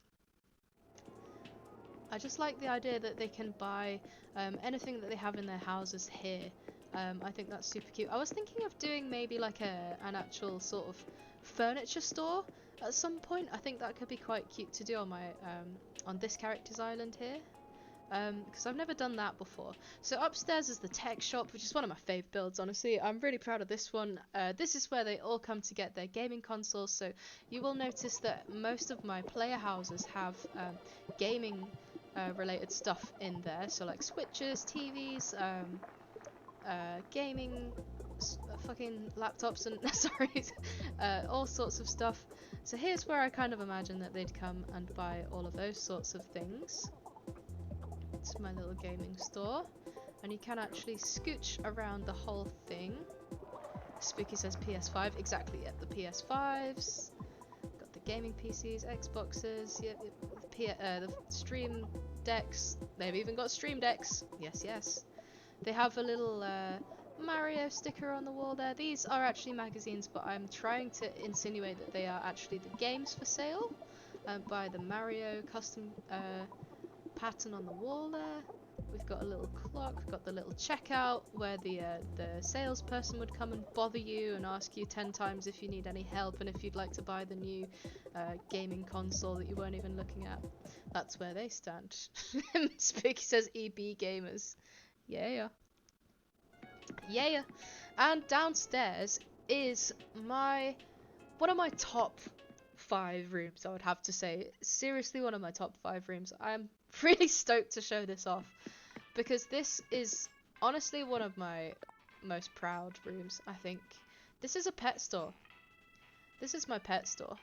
I just like the idea that they can buy anything that they have in their houses here. I think that's super cute. I was thinking of doing maybe like an actual sort of furniture store at some point. I think that could be quite cute to do on my on this character's island here. Because I've never done that before. So upstairs is the tech shop, which is one of my fave builds, honestly. I'm really proud of this one. This is where they all come to get their gaming consoles, so you will notice that most of my player houses have gaming related stuff in there, so like switches, TVs, gaming, fucking laptops and sorry, all sorts of stuff. So here's where I kind of imagine that they'd come and buy all of those sorts of things. It's my little gaming store, and you can actually scooch around the whole thing. Spooky says PS5, exactly, yeah, the PS5s, got the gaming PCs, Xboxes, yeah, the stream decks, they've even got stream decks, yes. They have a little Mario sticker on the wall there. These are actually magazines, but I'm trying to insinuate that they are actually the games for sale by the Mario custom pattern on the wall there. We've got a little clock, we've got the little checkout where the salesperson would come and bother you and ask you 10 times if you need any help and if you'd like to buy the new gaming console that you weren't even looking at. That's where they stand. Spooky says EB gamers. Yeah. And downstairs is one of my top 5 rooms, I would have to say. Seriously, one of my top 5 rooms. I'm really stoked to show this off because this is honestly one of my most proud rooms, I think. This is a pet store. This is my pet store.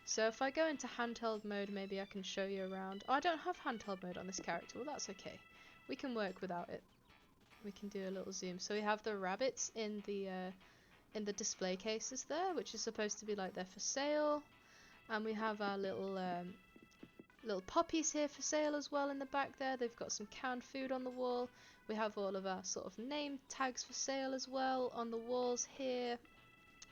So if I go into handheld mode, maybe I can show you around. Oh, I don't have handheld mode on this character. Well, that's okay. We can work without it. We can do a little zoom. So we have the rabbits in the display cases there, which is supposed to be like they're for sale. And we have our little puppies here for sale as well in the back there. They've got some canned food on the wall. We have all of our sort of name tags for sale as well on the walls here.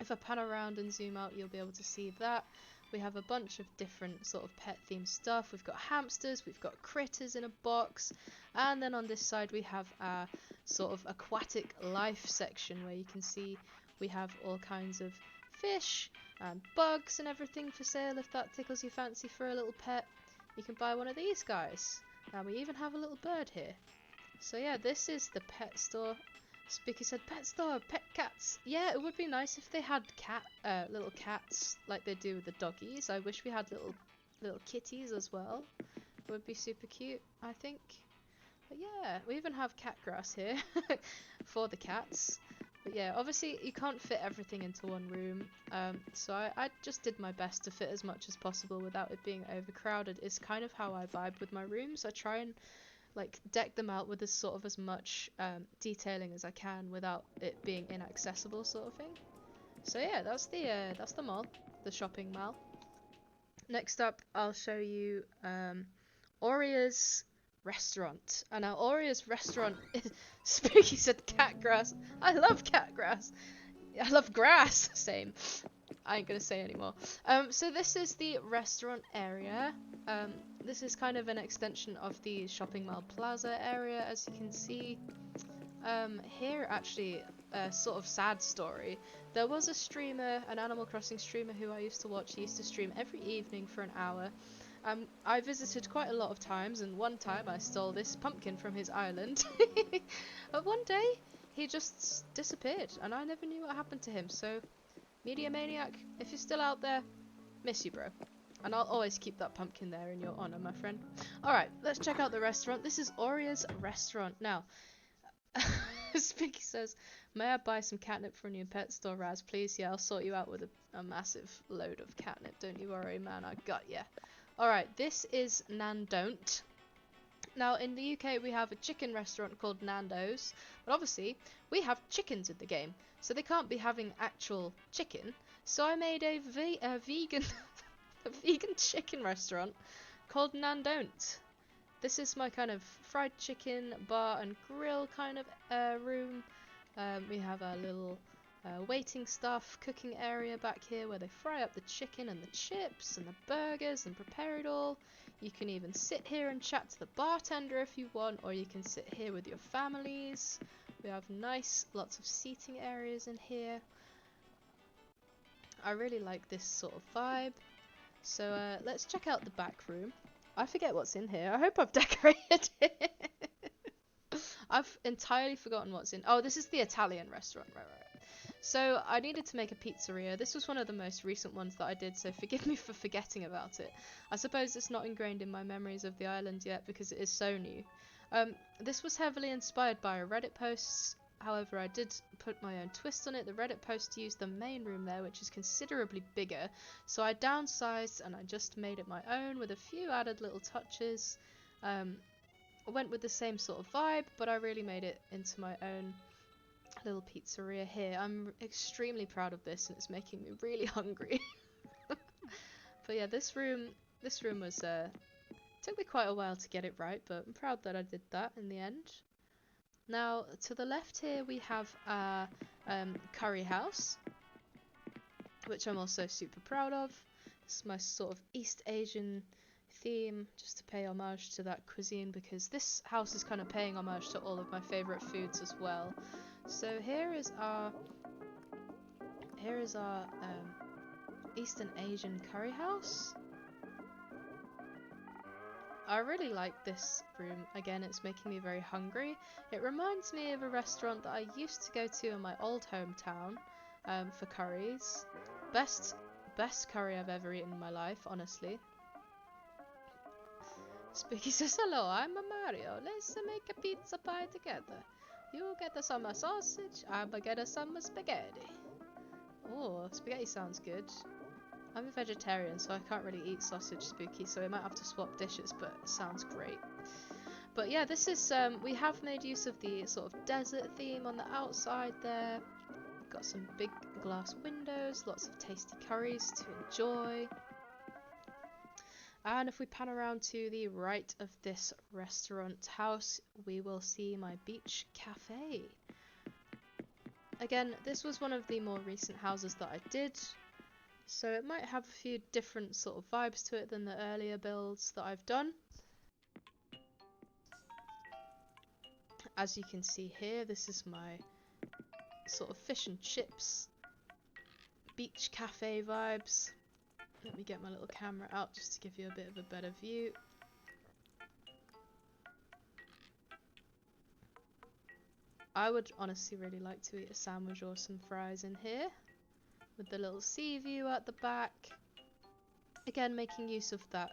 If I pan around and zoom out, you'll be able to see that. We have a bunch of different sort of pet themed stuff. We've got hamsters, we've got critters in a box, and then on this side we have our sort of aquatic life section where you can see we have all kinds of fish and bugs and everything for sale if that tickles your fancy for a little pet. You can buy one of these guys. And we even have a little bird here. So yeah, this is the pet store. Spooky said, pet store, pet cats. Yeah, it would be nice if they had little cats like they do with the doggies. I wish we had little kitties as well. It would be super cute, I think. But yeah, we even have cat grass here for the cats. But yeah, obviously you can't fit everything into one room. So I just did my best to fit as much as possible without it being overcrowded. It's kind of how I vibe with my rooms. I try and like deck them out with as much detailing as I can without it being inaccessible sort of thing. So yeah, that's the mall, the shopping mall. Next up, I'll show you Oria's restaurant. And now Oria's restaurant is Spooky said cat grass. I love cat grass. I love grass. Same. I ain't gonna say anymore. So this is the restaurant area. this is kind of an extension of the shopping mall plaza area, as you can see. Here actually, a sort of sad story. There was a streamer, an Animal Crossing streamer who I used to watch. He used to stream every evening for an hour. I visited quite a lot of times, and one time I stole this pumpkin from his island. But one day, he just disappeared, and I never knew what happened to him. So, Media Maniac, if you're still out there, miss you, bro. And I'll always keep that pumpkin there in your honor, my friend. Alright, let's check out the restaurant. This is Oria's restaurant. Now, Spinky says, may I buy some catnip from your pet store, Raz, please? Yeah, I'll sort you out with a massive load of catnip. Don't you worry, man. I got ya. Alright, this is Nandon't. Now, in the UK, we have a chicken restaurant called Nando's. But obviously, we have chickens in the game. So they can't be having actual chicken. So I made a vegan... a vegan chicken restaurant called Nandon't. This is my kind of fried chicken bar and grill kind of room. We have our little waiting staff cooking area back here where they fry up the chicken and the chips and the burgers and prepare it all. You can even sit here and chat to the bartender if you want, or you can sit here with your families. We have lots of seating areas in here. I really like this sort of vibe. So let's check out the back room. I forget what's in here. I hope I've decorated it. I've entirely forgotten what's in. Oh, this is the Italian restaurant. Right. So I needed to make a pizzeria. This was one of the most recent ones that I did, so forgive me for forgetting about it. I suppose it's not ingrained in my memories of the island yet because it is so new. This was heavily inspired by a Reddit post. However, I did put my own twist on it. The Reddit post used the main room there, which is considerably bigger. So I downsized and I just made it my own with a few added little touches. I went with the same sort of vibe, but I really made it into my own little pizzeria here. I'm extremely proud of this, and it's making me really hungry. But yeah, this room was took me quite a while to get it right, but I'm proud that I did that in the end. Now, to the left here we have our curry house, which I'm also super proud of. It's my sort of East Asian theme, just to pay homage to that cuisine, because this house is kind of paying homage to all of my favourite foods as well. So here is our Eastern Asian curry house. I really like this room. Again, it's making me very hungry. It reminds me of a restaurant that I used to go to in my old hometown for curries. Best curry I've ever eaten in my life, honestly. Spooky says, hello, I'm a Mario. Let's make a pizza pie together. You get some sausage, I'm get some spaghetti. Oh, spaghetti sounds good. I'm a vegetarian, so I can't really eat sausage, Spooky, so we might have to swap dishes, but it sounds great. But yeah, this is, we have made use of the sort of desert theme on the outside there. Got some big glass windows, lots of tasty curries to enjoy. And if we pan around to the right of this restaurant house, we will see my beach cafe. Again, this was one of the more recent houses that I did, so it might have a few different sort of vibes to it than the earlier builds that I've done. As you can see here, this is my sort of fish and chips beach cafe vibes. Let me get my little camera out just to give you a bit of a better view. I would honestly really like to eat a sandwich or some fries in here, with the little sea view at the back. Again, making use of that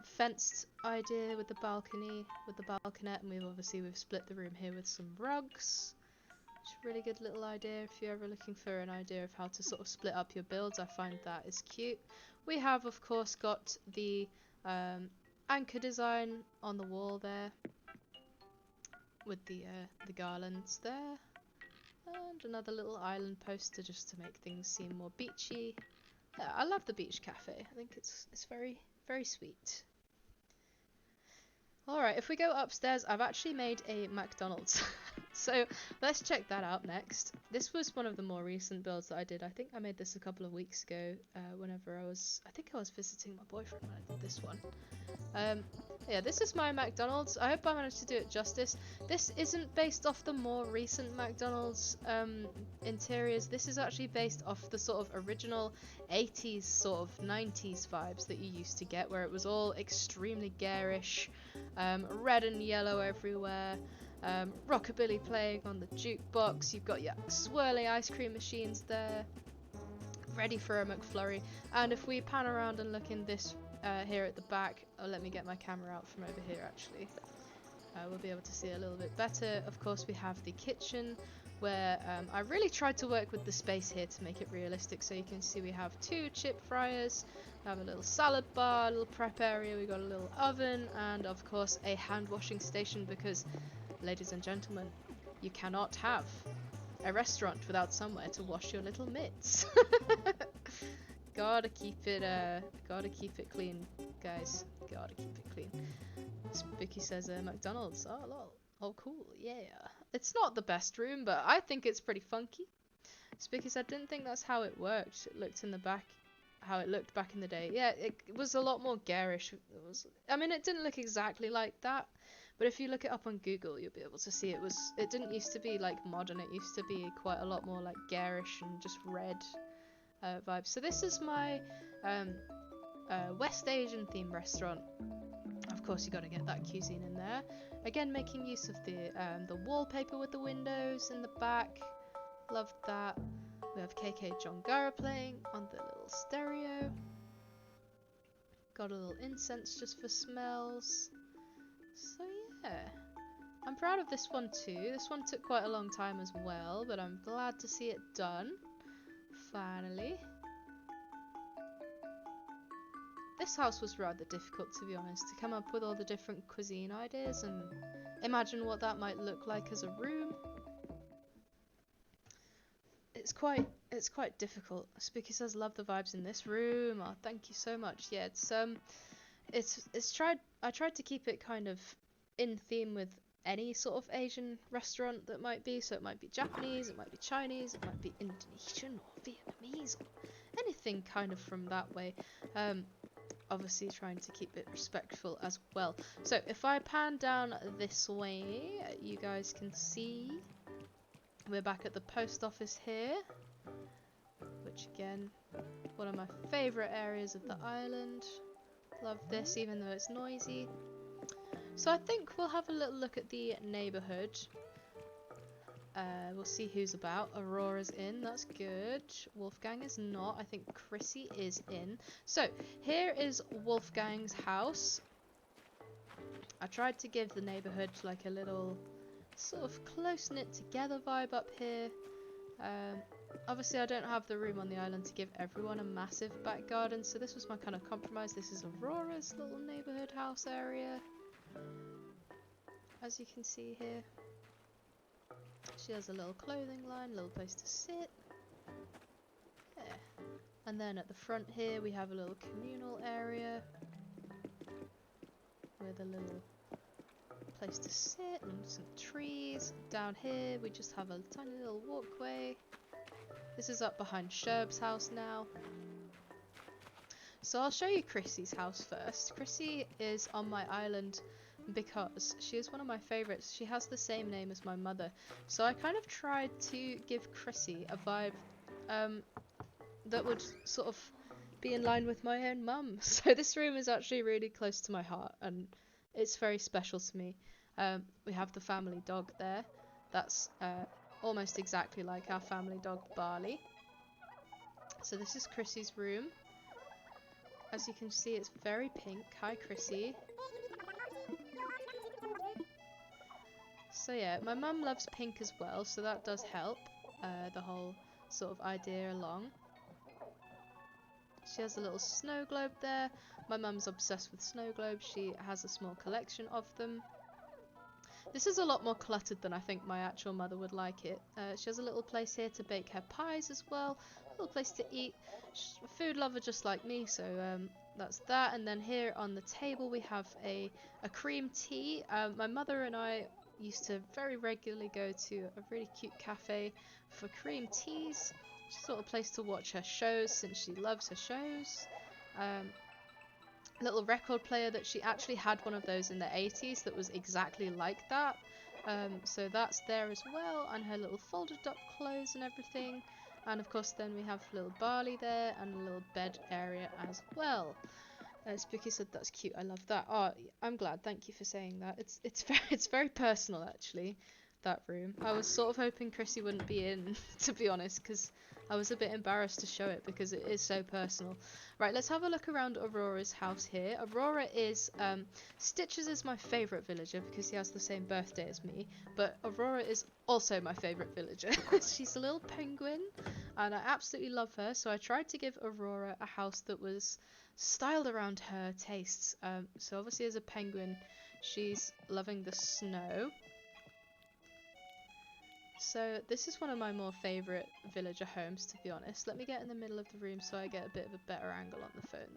fenced idea with the balcony, with the balconette, and we've split the room here with some rugs. Which is a really good little idea if you're ever looking for an idea of how to sort of split up your builds. I find that is cute. We have, of course, got the anchor design on the wall there, with the garlands there, and another little island poster just to make things seem more beachy. Yeah, I love the beach cafe. I think it's very, very sweet. Alright, if we go upstairs, I've actually made a McDonald's. So let's check that out next. This was one of the more recent builds that I did. I think I made this a couple of weeks ago. Whenever I think I was visiting my boyfriend when I did this one. Yeah, this is my McDonald's. I hope I managed to do it justice. This isn't based off the more recent McDonald's interiors. This is actually based off the sort of original 80s, sort of 90s vibes that you used to get, where it was all extremely garish, red and yellow everywhere, rockabilly playing on the jukebox. You've got your swirly ice cream machines there, ready for a McFlurry. And if we pan around and look in this here at the back, let me get my camera out from over here actually. We'll be able to see a little bit better. Of course, we have the kitchen where I really tried to work with the space here to make it realistic. So you can see we have 2 chip fryers, we have a little salad bar, a little prep area, we got a little oven, and of course a hand washing station because, ladies and gentlemen, you cannot have a restaurant without somewhere to wash your little mitts. Gotta keep it clean, guys. Gotta keep it clean. Spooky says McDonald's. Oh lol. Oh cool, yeah. It's not the best room, but I think it's pretty funky. Spooky said, didn't think that's how it worked. It looked in the back, how it looked back in the day. Yeah, it was a lot more garish. I mean, it didn't look exactly like that, but if you look it up on Google, you'll be able to see it didn't used to be like modern. It used to be quite a lot more like garish and just red vibes. So this is my West Asian themed restaurant. Of course, you got to get that cuisine in there. Again, making use of the wallpaper with the windows in the back. Loved that. We have KK Jongara playing on the little stereo. Got a little incense just for smells. So yeah, I'm proud of this one too. This one took quite a long time as well, but I'm glad to see it done. Finally. This house was rather difficult, to be honest, to come up with all the different cuisine ideas and imagine what that might look like as a room. It's quite difficult. Spooky says, love the vibes in this room. Oh, thank you so much. Yeah, I tried to keep it kind of in theme with any sort of Asian restaurant that might be. So it might be Japanese, it might be Chinese, it might be Indonesian or Vietnamese, or anything kind of from that way. Obviously trying to keep it respectful as well. So if I pan down this way, you guys can see we're back at the post office here, which again, one of my favourite areas of the island. Love this, even though it's noisy. So I think we'll have a little look at the neighbourhood. We'll see who's about. Aurora's in, that's good. Wolfgang is not. I think Chrissy is in. So, here is Wolfgang's house. I tried to give the neighbourhood like a little sort of close-knit together vibe up here. Obviously I don't have the room on the island to give everyone a massive back garden, so this was my kind of compromise. This is Aurora's little neighbourhood house area, as you can see here. She has a little clothing line, a little place to sit. Yeah. And then at the front here we have a little communal area with a little place to sit and some trees. Down here we just have a tiny little walkway. This is up behind Sherb's house now. So I'll show you Chrissy's house first. Chrissy is on my island because she is one of my favourites. She has the same name as my mother. So I kind of tried to give Chrissy a vibe that would sort of be in line with my own mum. So this room is actually really close to my heart and it's very special to me. We have the family dog there. That's almost exactly like our family dog Barley. So this is Chrissy's room. As you can see, it's very pink. Hi Chrissy. So yeah, my mum loves pink as well, so that does help the whole sort of idea along. She has a little snow globe there. My mum's obsessed with snow globes. She has a small collection of them. This is a lot more cluttered than I think my actual mother would like it. She has a little place here to bake her pies as well. A little place to eat. She's a food lover just like me, so that's that. And then here on the table we have a cream tea. My mother and I used to very regularly go to a really cute cafe for cream teas. She's sort of place to watch her shows since she loves her shows. Little record player that she actually had one of those in the 80s that was exactly like that. So that's there as well, and her little folded up clothes and everything. And of course then we have little Barley there and a little bed area as well. Spooky said that's cute. I love that. Oh, I'm glad. Thank you for saying that. It's very personal actually. That room. I was sort of hoping Chrissy wouldn't be in, to be honest, because I was a bit embarrassed to show it because it is so personal. Right, let's have a look around Aurora's house here. Aurora is Stitches is my favourite villager because he has the same birthday as me. But Aurora is also my favourite villager. She's a little penguin, and I absolutely love her. So I tried to give Aurora a house that was styled around her tastes. So obviously as a penguin, she's loving the snow. So this is one of my more favourite villager homes, to be honest. Let me get in the middle of the room so I get a bit of a better angle on the phone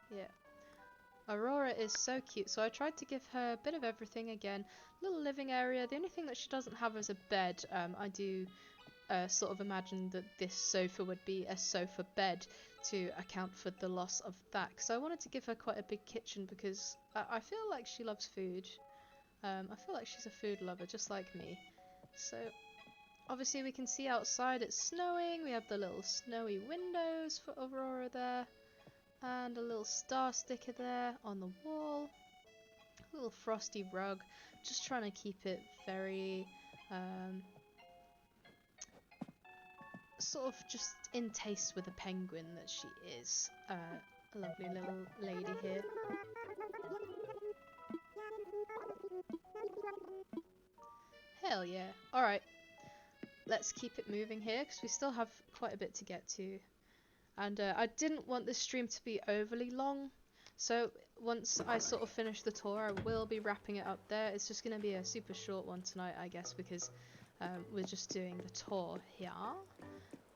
there. Yeah. Aurora is so cute, so I tried to give her a bit of everything again. Little living area. The only thing that she doesn't have is a bed. I do sort of imagine that this sofa would be a sofa bed to account for the loss of that. Because I wanted to give her quite a big kitchen because I feel like she loves food. I feel like she's a food lover, just like me. So, obviously we can see outside it's snowing. We have the little snowy windows for Aurora there. And a little star sticker there on the wall. A little frosty rug. Just trying to keep it very, sort of just in taste with a penguin that she is. A lovely little lady here. Hell yeah. Alright, let's keep it moving here because we still have quite a bit to get to. And I didn't want this stream to be overly long. So once I sort of finish the tour, I will be wrapping it up there. It's just going to be a super short one tonight, I guess, because we're just doing the tour here.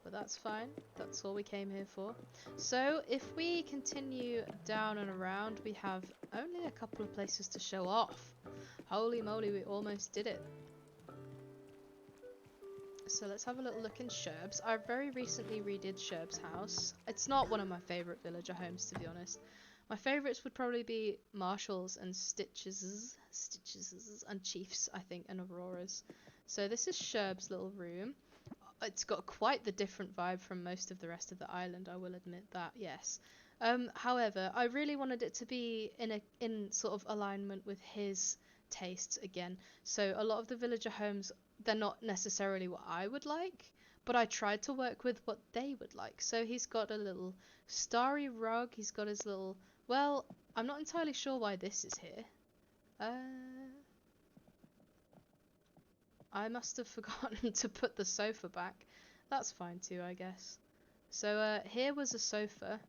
But that's fine. That's all we came here for. So if we continue down and around, we have only a couple of places to show off. Holy moly, we almost did it. So let's have a little look in Sherb's. I very recently redid Sherb's house. It's not one of my favourite villager homes, to be honest. My favourites would probably be Marshall's and Stitches and Chief's, I think, and Aurora's. So this is Sherb's little room. It's got quite the different vibe from most of the rest of the island, I will admit that, yes. However, I really wanted it to be in sort of alignment with his tastes again. So a lot of the villager homes, they're not necessarily what I would like, but I tried to work with what they would like. So he's got a little starry rug, he's got his little... Well, I'm not entirely sure why this is here. I must have forgotten to put the sofa back. That's fine too, I guess. So here was a sofa,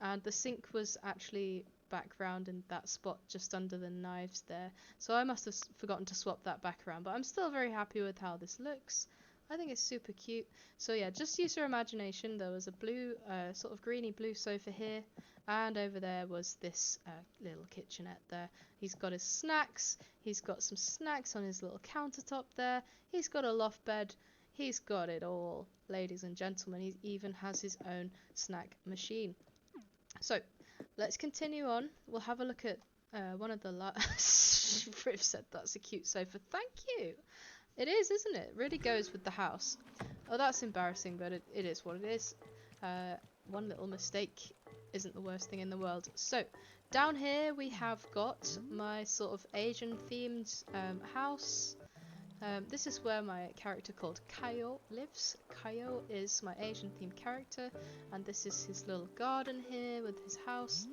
and the sink was actually back round in that spot just under the knives there. So I must have forgotten to swap that back around, but I'm still very happy with how this looks. I think it's super cute. So yeah, just use your imagination. There was a blue, sort of greeny blue sofa here, and over there was this little kitchenette there. He's got his snacks. He's got some snacks on his little countertop there. He's got a loft bed. He's got it all, ladies and gentlemen. He even has his own snack machine. So, let's continue on. We'll have a look at one of the Riv said that's a cute sofa. Thank you! It is, isn't it? It really goes with the house. Oh, that's embarrassing, but it is what it is. One little mistake isn't the worst thing in the world. So, down here we have got my sort of Asian-themed house. This is where my character called Kaio lives. Kaio is my Asian-themed character, and this is his little garden here with his house.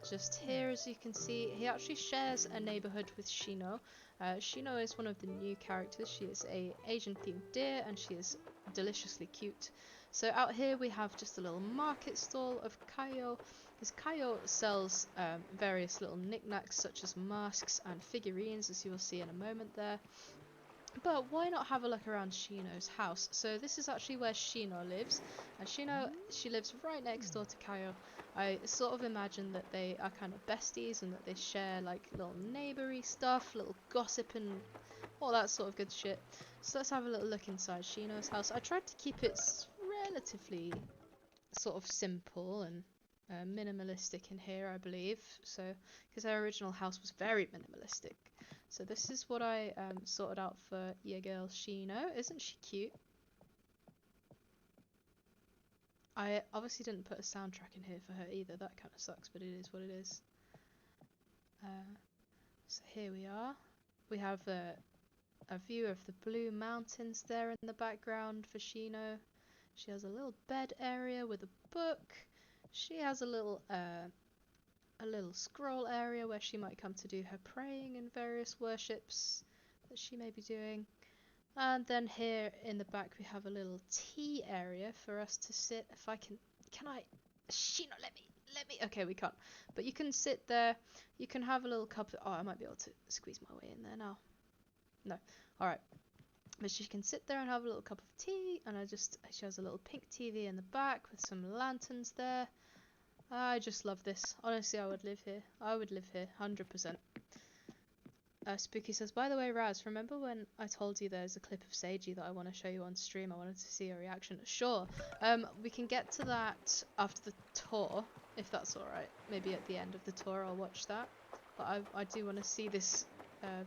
Just here, as you can see, he actually shares a neighborhood with Shino. Shino is one of the new characters. She is a Asian-themed deer, and she is deliciously cute. So out here we have just a little market stall of Kaio. Because Kaio sells various little knickknacks such as masks and figurines, as you will see in a moment there. But why not have a look around Shino's house? So this is actually where Shino lives, and she lives right next door to Kayo. I sort of imagine that they are kind of besties and that they share like little neighbory stuff, little gossip and all that sort of good shit. So let's have a little look inside Shino's house. I tried to keep it relatively sort of simple and minimalistic in here, I believe. So, because their original house was very minimalistic. So this is what I sorted out for your girl Shino. Isn't she cute? I obviously didn't put a soundtrack in here for her either. That kind of sucks, but it is what it is. So here we are. We have a view of the blue mountains there in the background for Shino. She has a little bed area with a book. She has a little scroll area where she might come to do her praying and various worships that she may be doing. And then here in the back we have a little tea area for us to sit. If I can I? Shino, let me. Okay, we can't. But you can sit there. You can have a little cup of, oh, I might be able to squeeze my way in there now. No. Alright. But she can sit there and have a little cup of tea, and she has a little pink TV in the back with some lanterns there. I just love this. Honestly, I would live here. 100%. Spooky says, by the way, Raz, remember when I told you there's a clip of Seiji that I want to show you on stream? I wanted to see your reaction. Sure. We can get to that after the tour, if that's alright. Maybe at the end of the tour I'll watch that. But I do want to see this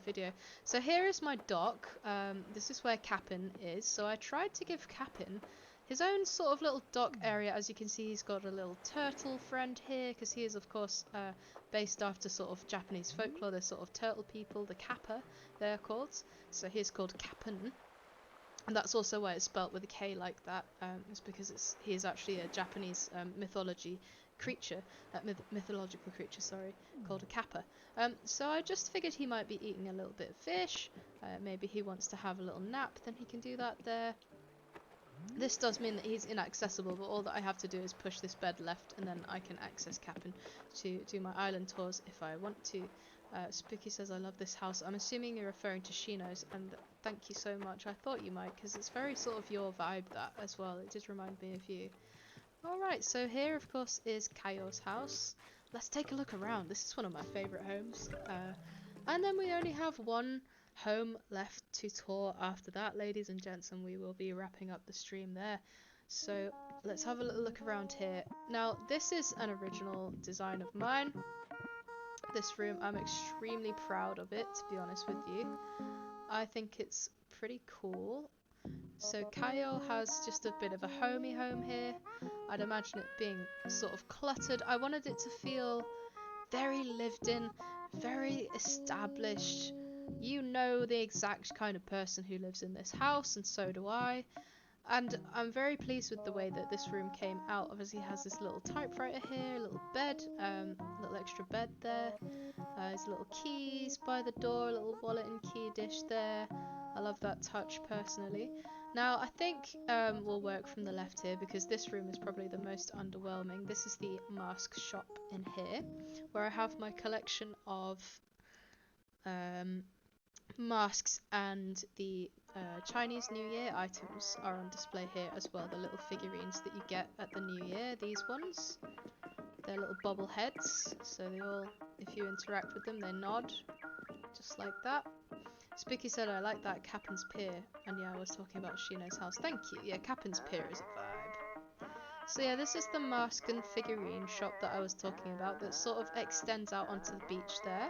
video. So here is my dock. This is where Capin is. So I tried to give Capin his own sort of little dock area. As you can see, he's got a little turtle friend here, because he is, of course, based after sort of Japanese folklore. They're sort of turtle people, the kappa, they're called. So he's called Capin. And that's also why it's spelt with a K like that. It's because he is actually a Japanese mythological creature, called a kappa. So I just figured he might be eating a little bit of fish. Maybe he wants to have a little nap, then he can do that there. This does mean that he's inaccessible, but all that I have to do is push this bed left, and then I can access Capin to do my island tours if I want to. Spooky says, I love this house. I'm assuming you're referring to Shino's, and thank you so much. I thought you might, because it's very sort of your vibe, that as well. It did remind me of you. Alright, so here, of course, is Kayo's house. Let's take a look around. This is one of my favourite homes. And then we only have one home left to tour after that, ladies and gents, and we will be wrapping up the stream there. So let's have a little look around here. Now, this is an original design of mine. This room, I'm extremely proud of it, to be honest with you. I think it's pretty cool. So Kayo has just a bit of a homey home here. I'd imagine it being sort of cluttered. I wanted it to feel very lived in, very established. You know the exact kind of person who lives in this house, and so do I. And I'm very pleased with the way that this room came out. Obviously, it has this little typewriter here, a little bed, little extra bed there. His little keys by the door, a little wallet and key dish there. I love that touch personally. Now, I think we'll work from the left here, because this room is probably the most underwhelming. This is the mask shop in here, where I have my collection of masks, and the Chinese New Year items are on display here as well. The little figurines that you get at the New Year, these ones. They're little bobble heads, so they all, if you interact with them, they nod, just like that. Spooky said, I like that Capin's Pier, and yeah, I was talking about Shino's house. Thank you. Yeah, Capin's Pier is a vibe. So yeah, this is the mask and figurine shop that I was talking about, that sort of extends out onto the beach there.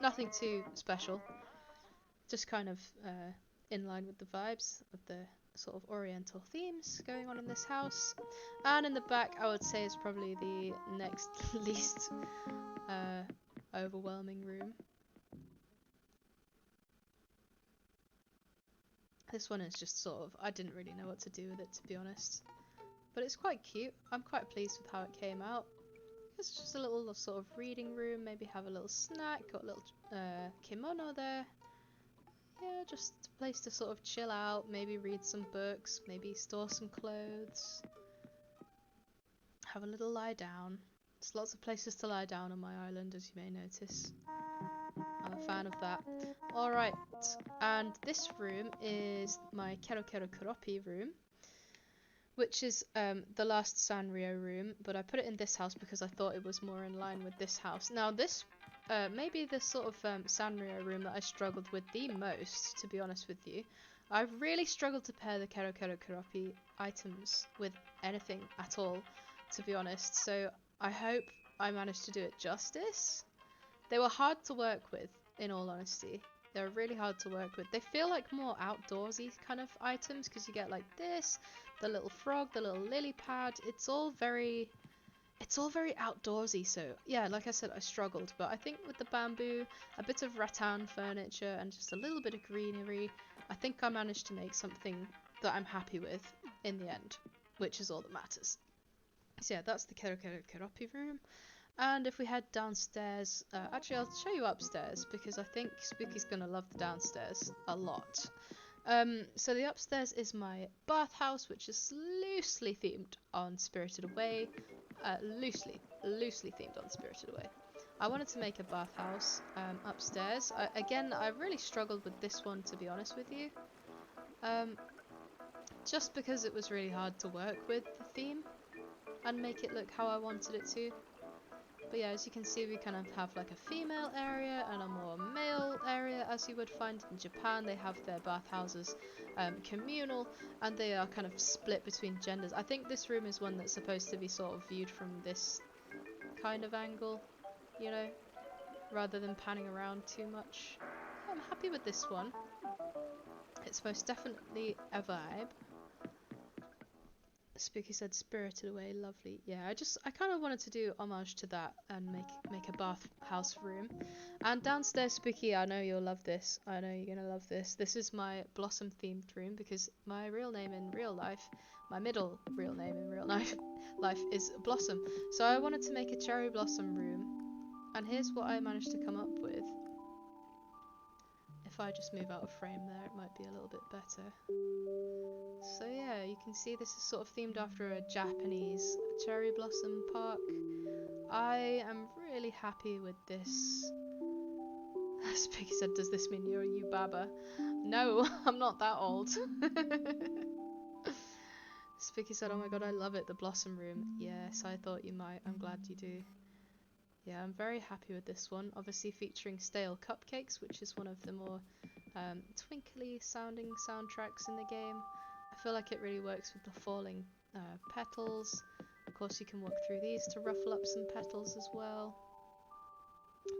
Nothing too special, just kind of in line with the vibes of the sort of oriental themes going on in this house. And in the back, I would say, is probably the next least overwhelming room. This one is just sort of, I didn't really know what to do with it, to be honest. But it's quite cute. I'm quite pleased with how it came out. It's just a little sort of reading room, maybe have a little snack, got a little kimono there. Yeah, just a place to sort of chill out, maybe read some books, maybe store some clothes. Have a little lie down. There's lots of places to lie down on my island, as you may notice. fan of that. Alright, and this room is my Kero Kero Kuropi room, which is the last Sanrio room, but I put it in this house because I thought it was more in line with this house. Now this may be the sort of Sanrio room that I struggled with the most, to be honest with you. I've really struggled to pair the Kero Kero Kuropi items with anything at all, to be honest, so I hope I managed to do it justice. They were hard to work with, in all honesty. They're really hard to work with. They feel like more outdoorsy kind of items because you get like this, the little frog, the little lily pad. It's all very outdoorsy. So yeah, like I said, I struggled, but I think with the bamboo, a bit of rattan furniture, and just a little bit of greenery, I think I managed to make something that I'm happy with in the end, which is all that matters. So yeah, that's the Kero Kero Kuropi room. And if we head downstairs, actually I'll show you upstairs because I think Spooky's gonna love the downstairs a lot. So the upstairs is my bathhouse, which is loosely themed on Spirited Away. Loosely themed on Spirited Away. I wanted to make a bathhouse upstairs. Again, I really struggled with this one, to be honest with you. Just because it was really hard to work with the theme and make it look how I wanted it to. But yeah, as you can see, we kind of have like a female area and a more male area, as you would find in Japan. They have their bathhouses communal, and they are kind of split between genders. I think this room is one that's supposed to be sort of viewed from this kind of angle, you know, rather than panning around too much. I'm happy with this one. It's most definitely a vibe. Spooky said Spirited Away, lovely. Yeah, I kind of wanted to do homage to that and make a bathhouse room. And downstairs, Spooky, I know you'll love this. I know you're gonna love this. This is my Blossom themed room because my real name in real life, my middle real name in real life is Blossom. So I wanted to make a cherry blossom room, and here's what I managed to come up with. If I just move out of frame there, it might be a little bit better. So yeah, you can see this is sort of themed after a Japanese cherry blossom park. I am really happy with this. Spooky said, does this mean you're a Yubaba? No, I'm not that old. Spooky said, oh my god, I love it, the blossom room. Yes, I thought you might. I'm glad you do. Yeah, I'm very happy with this one. Obviously featuring stale cupcakes, which is one of the more twinkly sounding soundtracks in the game. I feel like it really works with the falling petals. Of course you can walk through these to ruffle up some petals as well.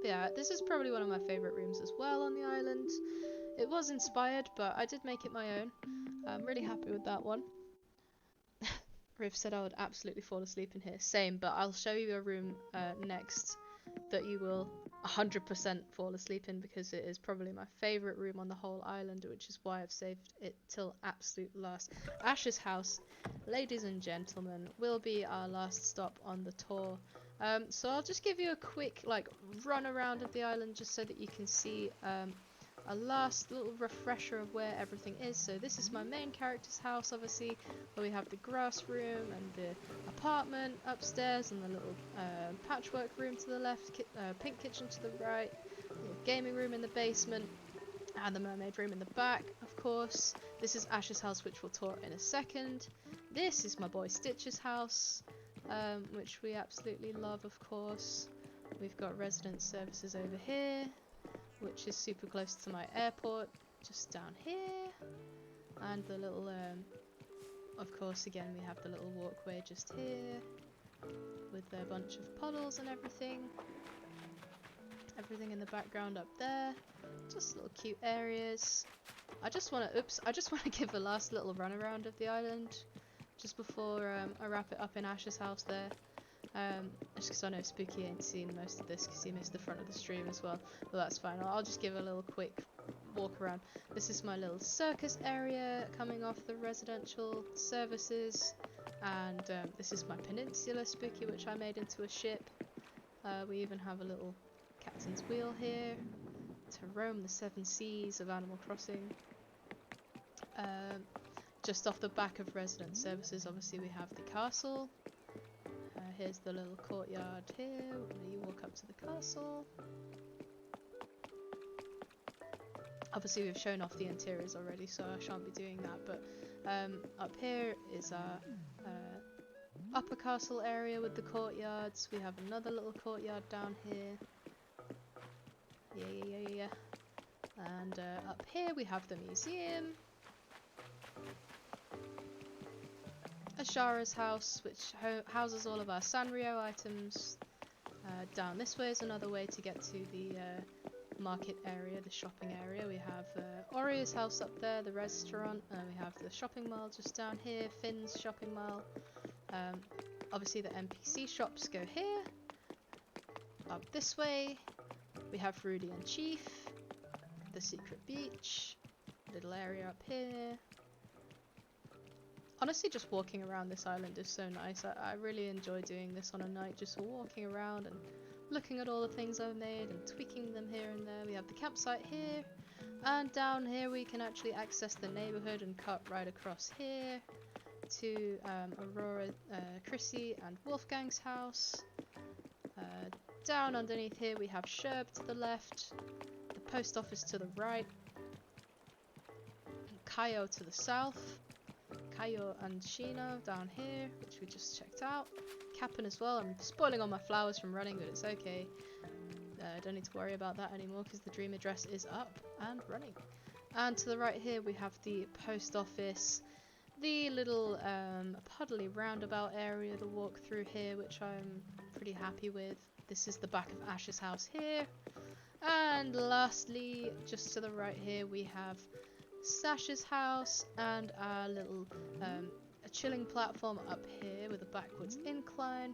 But yeah, this is probably one of my favourite rooms as well on the island. It was inspired, but I did make it my own. I'm really happy with that one. Riv said I would absolutely fall asleep in here. Same, but I'll show you a room next that you will 100% fall asleep in because it is probably my favourite room on the whole island, which is why I've saved it till absolute last. Ash's house, ladies and gentlemen, will be our last stop on the tour. So I'll just give you a quick run around of the island just so that you can see a last little refresher of where everything is. So this is my main character's house, obviously, where we have the grass room and the apartment upstairs and the little patchwork room to the left, pink kitchen to the right, little gaming room in the basement, and the mermaid room in the back, of course. This is Ash's house, which we'll tour in a second. This is my boy Stitch's house, which we absolutely love, of course. We've got resident services over here, which is super close to my airport, just down here. And the little, of course, again, we have the little walkway just here, with a bunch of puddles and everything. Everything in the background up there, just little cute areas. I just want to give a last little run around of the island, just before I wrap it up in Ash's house there. Just because I know Spooky ain't seen most of this because he missed the front of the stream as well. But that's fine, I'll just give a little quick walk around. This is my little circus area coming off the residential services. And this is my peninsula, Spooky, which I made into a ship. We even have a little captain's wheel here to roam the 7 seas of Animal Crossing. Just off the back of resident services, obviously we have the castle. Here's the little courtyard here, where you walk up to the castle. Obviously we've shown off the interiors already, so I shan't be doing that, but up here is our upper castle area with the courtyards. We have another little courtyard down here. Yeah. And up here we have the museum. Ashara's house, which houses all of our Sanrio items. Down this way is another way to get to the market area, the shopping area. We have Oria's house up there, the restaurant, and we have the shopping mall just down here, Finn's shopping mall. Obviously the NPC shops go here. Up this way we have Rudy and Chief, the secret beach, little area up here. Honestly, just walking around this island is so nice. I really enjoy doing this on a night, just walking around and looking at all the things I've made and tweaking them here and there. We have the campsite here, and down here we can actually access the neighborhood and cut right across here to Aurora, Chrissy and Wolfgang's house. Down underneath here we have Sherb to the left, the post office to the right, Kaio to the south, Kaio and Sheena down here, which we just checked out. Kappen as well. I'm spoiling all my flowers from running, but it's okay. Don't need to worry about that anymore because the dream address is up and running. And to the right here we have the post office, the little puddly roundabout area to walk through here, which I'm pretty happy with. This is the back of Ash's house here. And lastly, just to the right here we have Sash's house and our little a chilling platform up here with a backwards incline.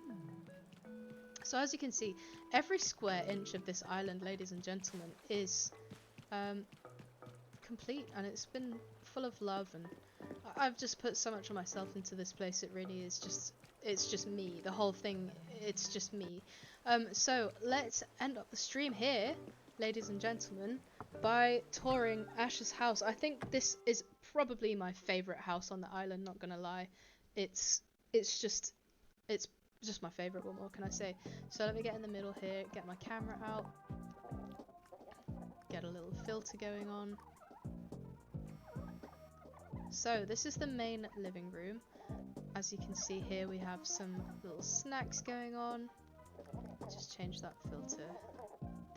So as you can see, every square inch of this island, ladies and gentlemen, is complete, and it's been full of love, and I've just put so much of myself into this place. It really is just, it's just me. The whole thing, it's just me. So let's end up the stream here, ladies and gentlemen, by touring Ash's house. I think this is probably my favourite house on the island, not gonna lie. It's just my favourite. What more can I say? So let me get in the middle here, get my camera out, get a little filter going on. So this is the main living room. As you can see here, we have some little snacks going on. Just change that filter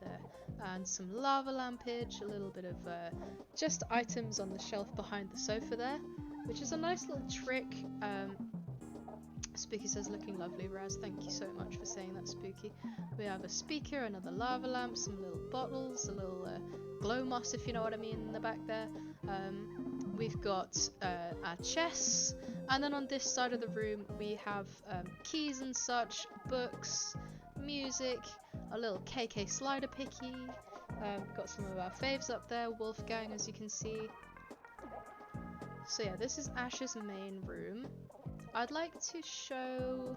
there. And some lava lampage, a little bit of just items on the shelf behind the sofa there, which is a nice little trick. Spooky says looking lovely, Raz. Thank you so much for saying that, Spooky. We have a speaker, another lava lamp, some little bottles, a little glow moss, if you know what I mean, in the back there. We've got our chests, and then on this side of the room we have keys and such, books, music, a little KK slider picky. Got some of our faves up there, Wolfgang, as you can see. So yeah, this is Ash's main room. I'd like to show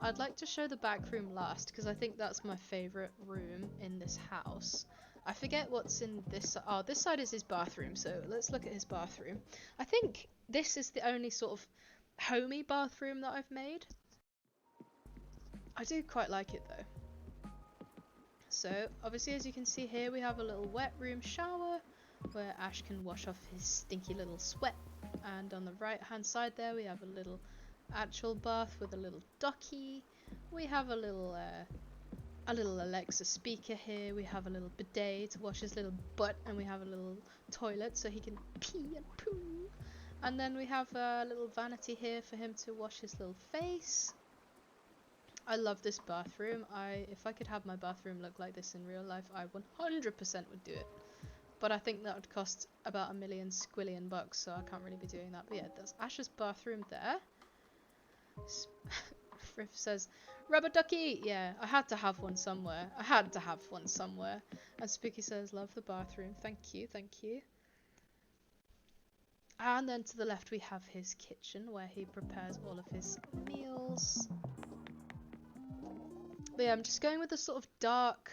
the back room last, because I think that's my favourite room in this house. I forget what's in this. Oh, this side is his bathroom, so let's look at his bathroom. I think this is the only sort of homey bathroom that I've made. I do quite like it though. So obviously, as you can see here, we have a little wet room shower where Ash can wash off his stinky little sweat. And on the right hand side there we have a little actual bath with a little ducky. We have a little Alexa speaker here. We have a little bidet to wash his little butt, and we have a little toilet so he can pee and poo. And then we have a little vanity here for him to wash his little face. I love this bathroom. If I could have my bathroom look like this in real life, I 100% would do it. But I think that would cost about $1 million squillion bucks, so I can't really be doing that. But yeah, there's Ash's bathroom there. Friff says, rubber ducky! Yeah, I had to have one somewhere. And Spooky says, love the bathroom. Thank you, thank you. And then to the left we have his kitchen, where he prepares all of his meals. But yeah, I'm just going with a sort of dark,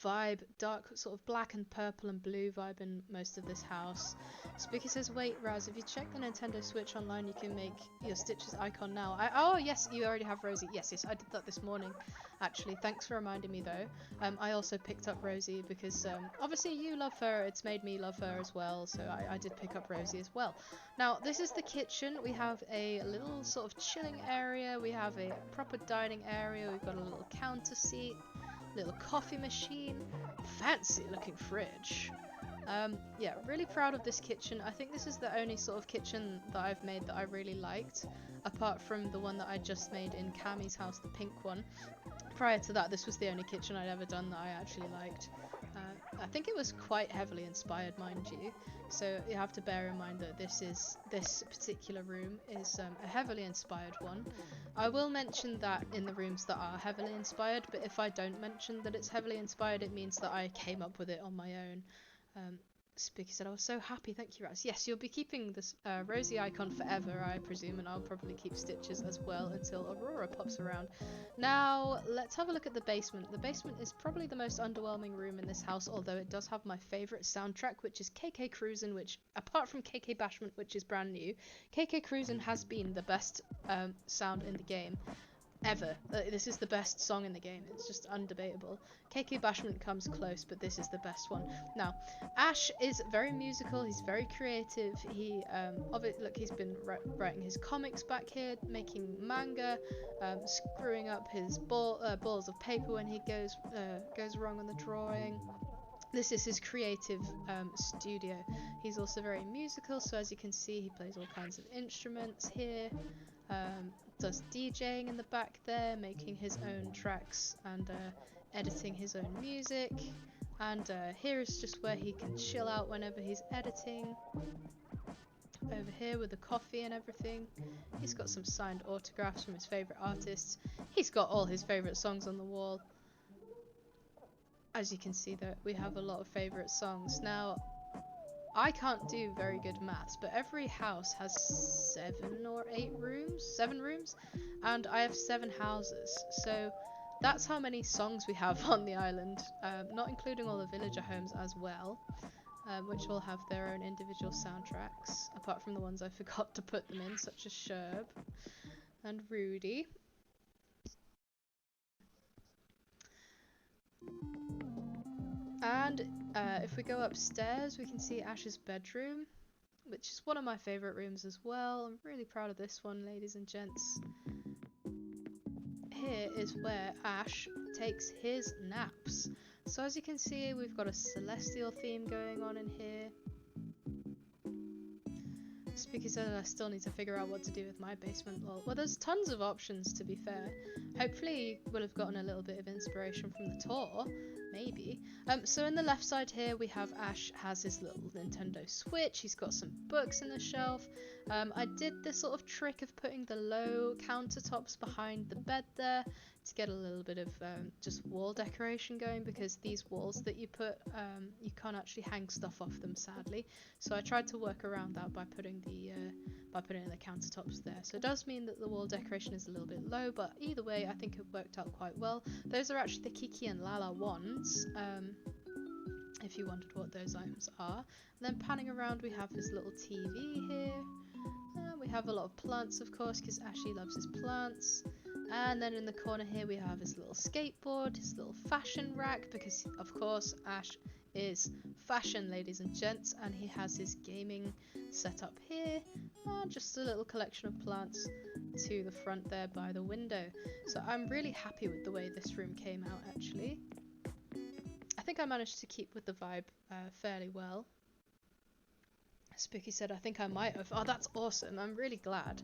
vibe, dark sort of black and purple and blue vibe in most of this house. Spooky says, wait, Raz, if you check the Nintendo Switch online, you can make your Stitches icon now. Oh, yes, you already have Rosie. Yes, I did that this morning, actually. Thanks for reminding me, though. I also picked up Rosie because, obviously, you love her. It's made me love her as well, so I did pick up Rosie as well. Now, this is the kitchen. We have a little sort of chilling area. We have a proper dining area. We've got a little counter seat, little coffee machine, fancy looking fridge. Yeah, really proud of this kitchen. I think this is the only sort of kitchen that I've made that I really liked, apart from the one that I just made in Cammy's house, the pink one. Prior to that, this was the only kitchen I'd ever done that I actually liked. I think it was quite heavily inspired, mind you, so you have to bear in mind that this particular room is a heavily inspired one. I will mention that in the rooms that are heavily inspired, but if I don't mention that it's heavily inspired, it means that I came up with it on my own. Spooky said, I was so happy, thank you, Raz. Yes, you'll be keeping this Rosie icon forever, I presume, and I'll probably keep Stitches as well until Aurora pops around. Now, let's have a look at the basement. The basement is probably the most underwhelming room in this house, although it does have my favourite soundtrack, which is KK Cruisin', which, apart from KK Bashment, which is brand new, KK Cruisin' has been the best sound in the game. Ever. This is the best song in the game. It's just undebatable. KK Bashment comes close, but this is the best one. Now, Ash is very musical. He's very creative. Look, he's been writing his comics back here, making manga, screwing up his balls of paper when he goes wrong on the drawing. This is his creative studio. He's also very musical, so as you can see, he plays all kinds of instruments here. Does DJing in the back there, making his own tracks and editing his own music. And here is just where he can chill out whenever he's editing. Over here with the coffee and everything. He's got some signed autographs from his favourite artists. He's got all his favourite songs on the wall. As you can see, that we have a lot of favourite songs. Now, I can't do very good maths, but every house has 7 rooms, and I have 7 houses, so that's how many songs we have on the island, not including all the villager homes as well, which all have their own individual soundtracks, apart from the ones I forgot to put them in, such as Sherb and Rudy. And if we go upstairs, we can see Ash's bedroom, which is one of my favourite rooms as well. I'm really proud of this one, ladies and gents. Here is where Ash takes his naps. So as you can see, we've got a celestial theme going on in here. Spooky said I still need to figure out what to do with my basement. Well, there's tons of options, to be fair. Hopefully we'll have gotten a little bit of inspiration from the tour. Maybe. So in the left side here we have Ash has his little Nintendo Switch. He's got some books in the shelf. I did this sort of trick of putting the low countertops behind the bed there to get a little bit of just wall decoration going, because these walls that you put, you can't actually hang stuff off them, sadly. So I tried to work around that by putting in the countertops there. So it does mean that the wall decoration is a little bit low, but either way I think it worked out quite well. Those are actually the Kiki and Lala wands, if you wondered what those items are. And then panning around, we have this little TV here. We have a lot of plants, of course, because Ashy loves his plants. And then in the corner here we have his little skateboard, his little fashion rack, because of course Ash is fashion, ladies and gents, and he has his gaming set up here, and just a little collection of plants to the front there by the window. So I'm really happy with the way this room came out, actually. I think I managed to keep with the vibe fairly well. Spooky said I think I might have. Oh, that's awesome. I'm really glad.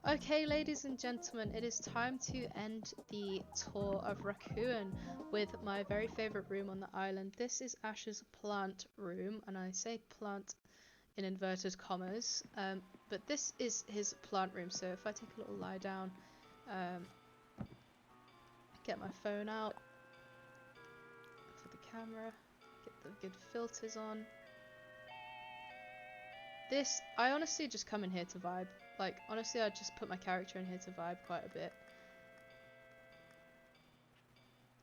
Okay, ladies and gentlemen, it is time to end the tour of Rakuen with my very favourite room on the island. This is Ash's plant room, and I say plant in inverted commas, but this is his plant room. So if I take a little lie down, get my phone out for the camera, get the good filters on. This, I honestly just come in here to vibe. Like, honestly, I just put my character in here to vibe quite a bit.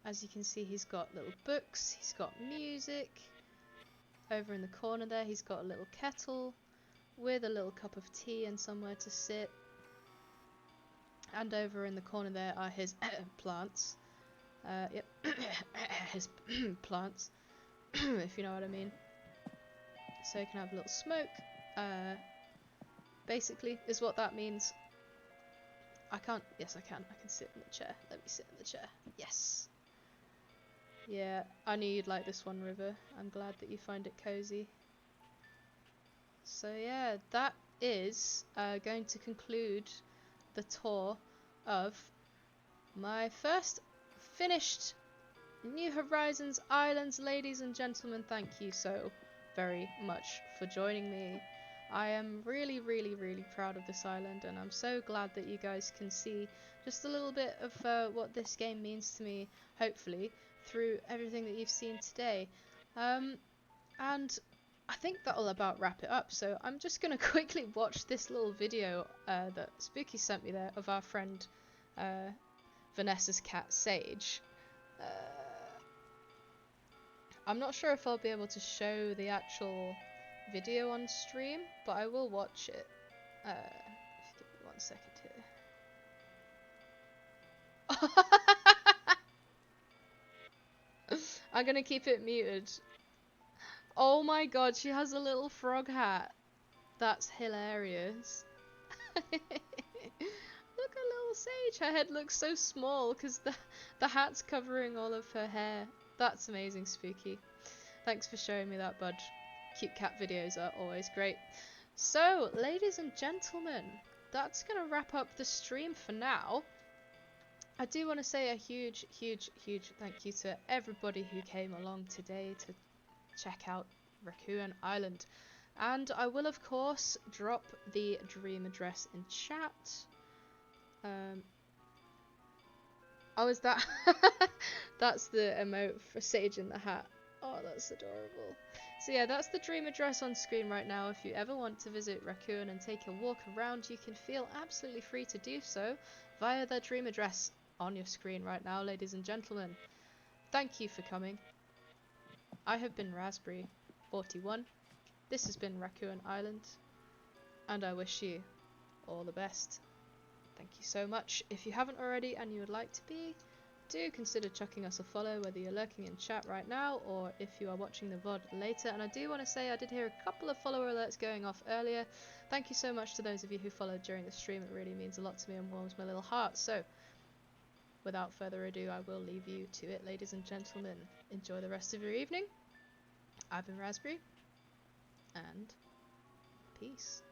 As you can see, he's got little books, he's got music. Over in the corner there, he's got a little kettle with a little cup of tea and somewhere to sit. And over in the corner there are his plants. Yep, his plants, if you know what I mean. So you can have a little smoke. Basically, is what that means. I can't. Yes, I can. I can sit in the chair. Let me sit in the chair. Yes. Yeah, I knew you'd like this one, River. I'm glad that you find it cozy. So yeah, that is going to conclude the tour of my first finished New Horizons Islands. Ladies and gentlemen, thank you so very much for joining me. I am really, really, really proud of this island, and I'm so glad that you guys can see just a little bit of what this game means to me, hopefully, through everything that you've seen today. And I think that'll about wrap it up, so I'm just going to quickly watch this little video that Spooky sent me there of our friend Vanessa's cat, Sage. I'm not sure if I'll be able to show the actual video on stream, but I will watch it. If you give me 1 second here. I'm gonna keep it muted. Oh my god, she has a little frog hat. That's hilarious. Look at little Sage. Her head looks so small because the hat's covering all of her hair. That's amazing, Spooky. Thanks for showing me that, bud. Cute cat videos are always great. So, ladies and gentlemen, that's going to wrap up the stream for now. I do want to say a huge, huge, huge thank you to everybody who came along today to check out Rakuen Island. And I will, of course, drop the dream address in chat. Oh, is that? That's the emote for Sage in the hat. Oh, that's adorable. So yeah, that's the dream address on screen right now. If you ever want to visit Rakuen and take a walk around, you can feel absolutely free to do so via the dream address on your screen right now, ladies and gentlemen. Thank you for coming. I have been Raspberry41. This has been Rakuen Island, and I wish you all the best. Thank you so much. If you haven't already and you would like to be, do consider chucking us a follow, whether you're lurking in chat right now or if you are watching the VOD later. And I do want to say I did hear a couple of follower alerts going off earlier. Thank you so much to those of you who followed during the stream. It really means a lot to me and warms my little heart. So, without further ado, I will leave you to it, ladies and gentlemen. Enjoy the rest of your evening. I've been Raspberry, and peace.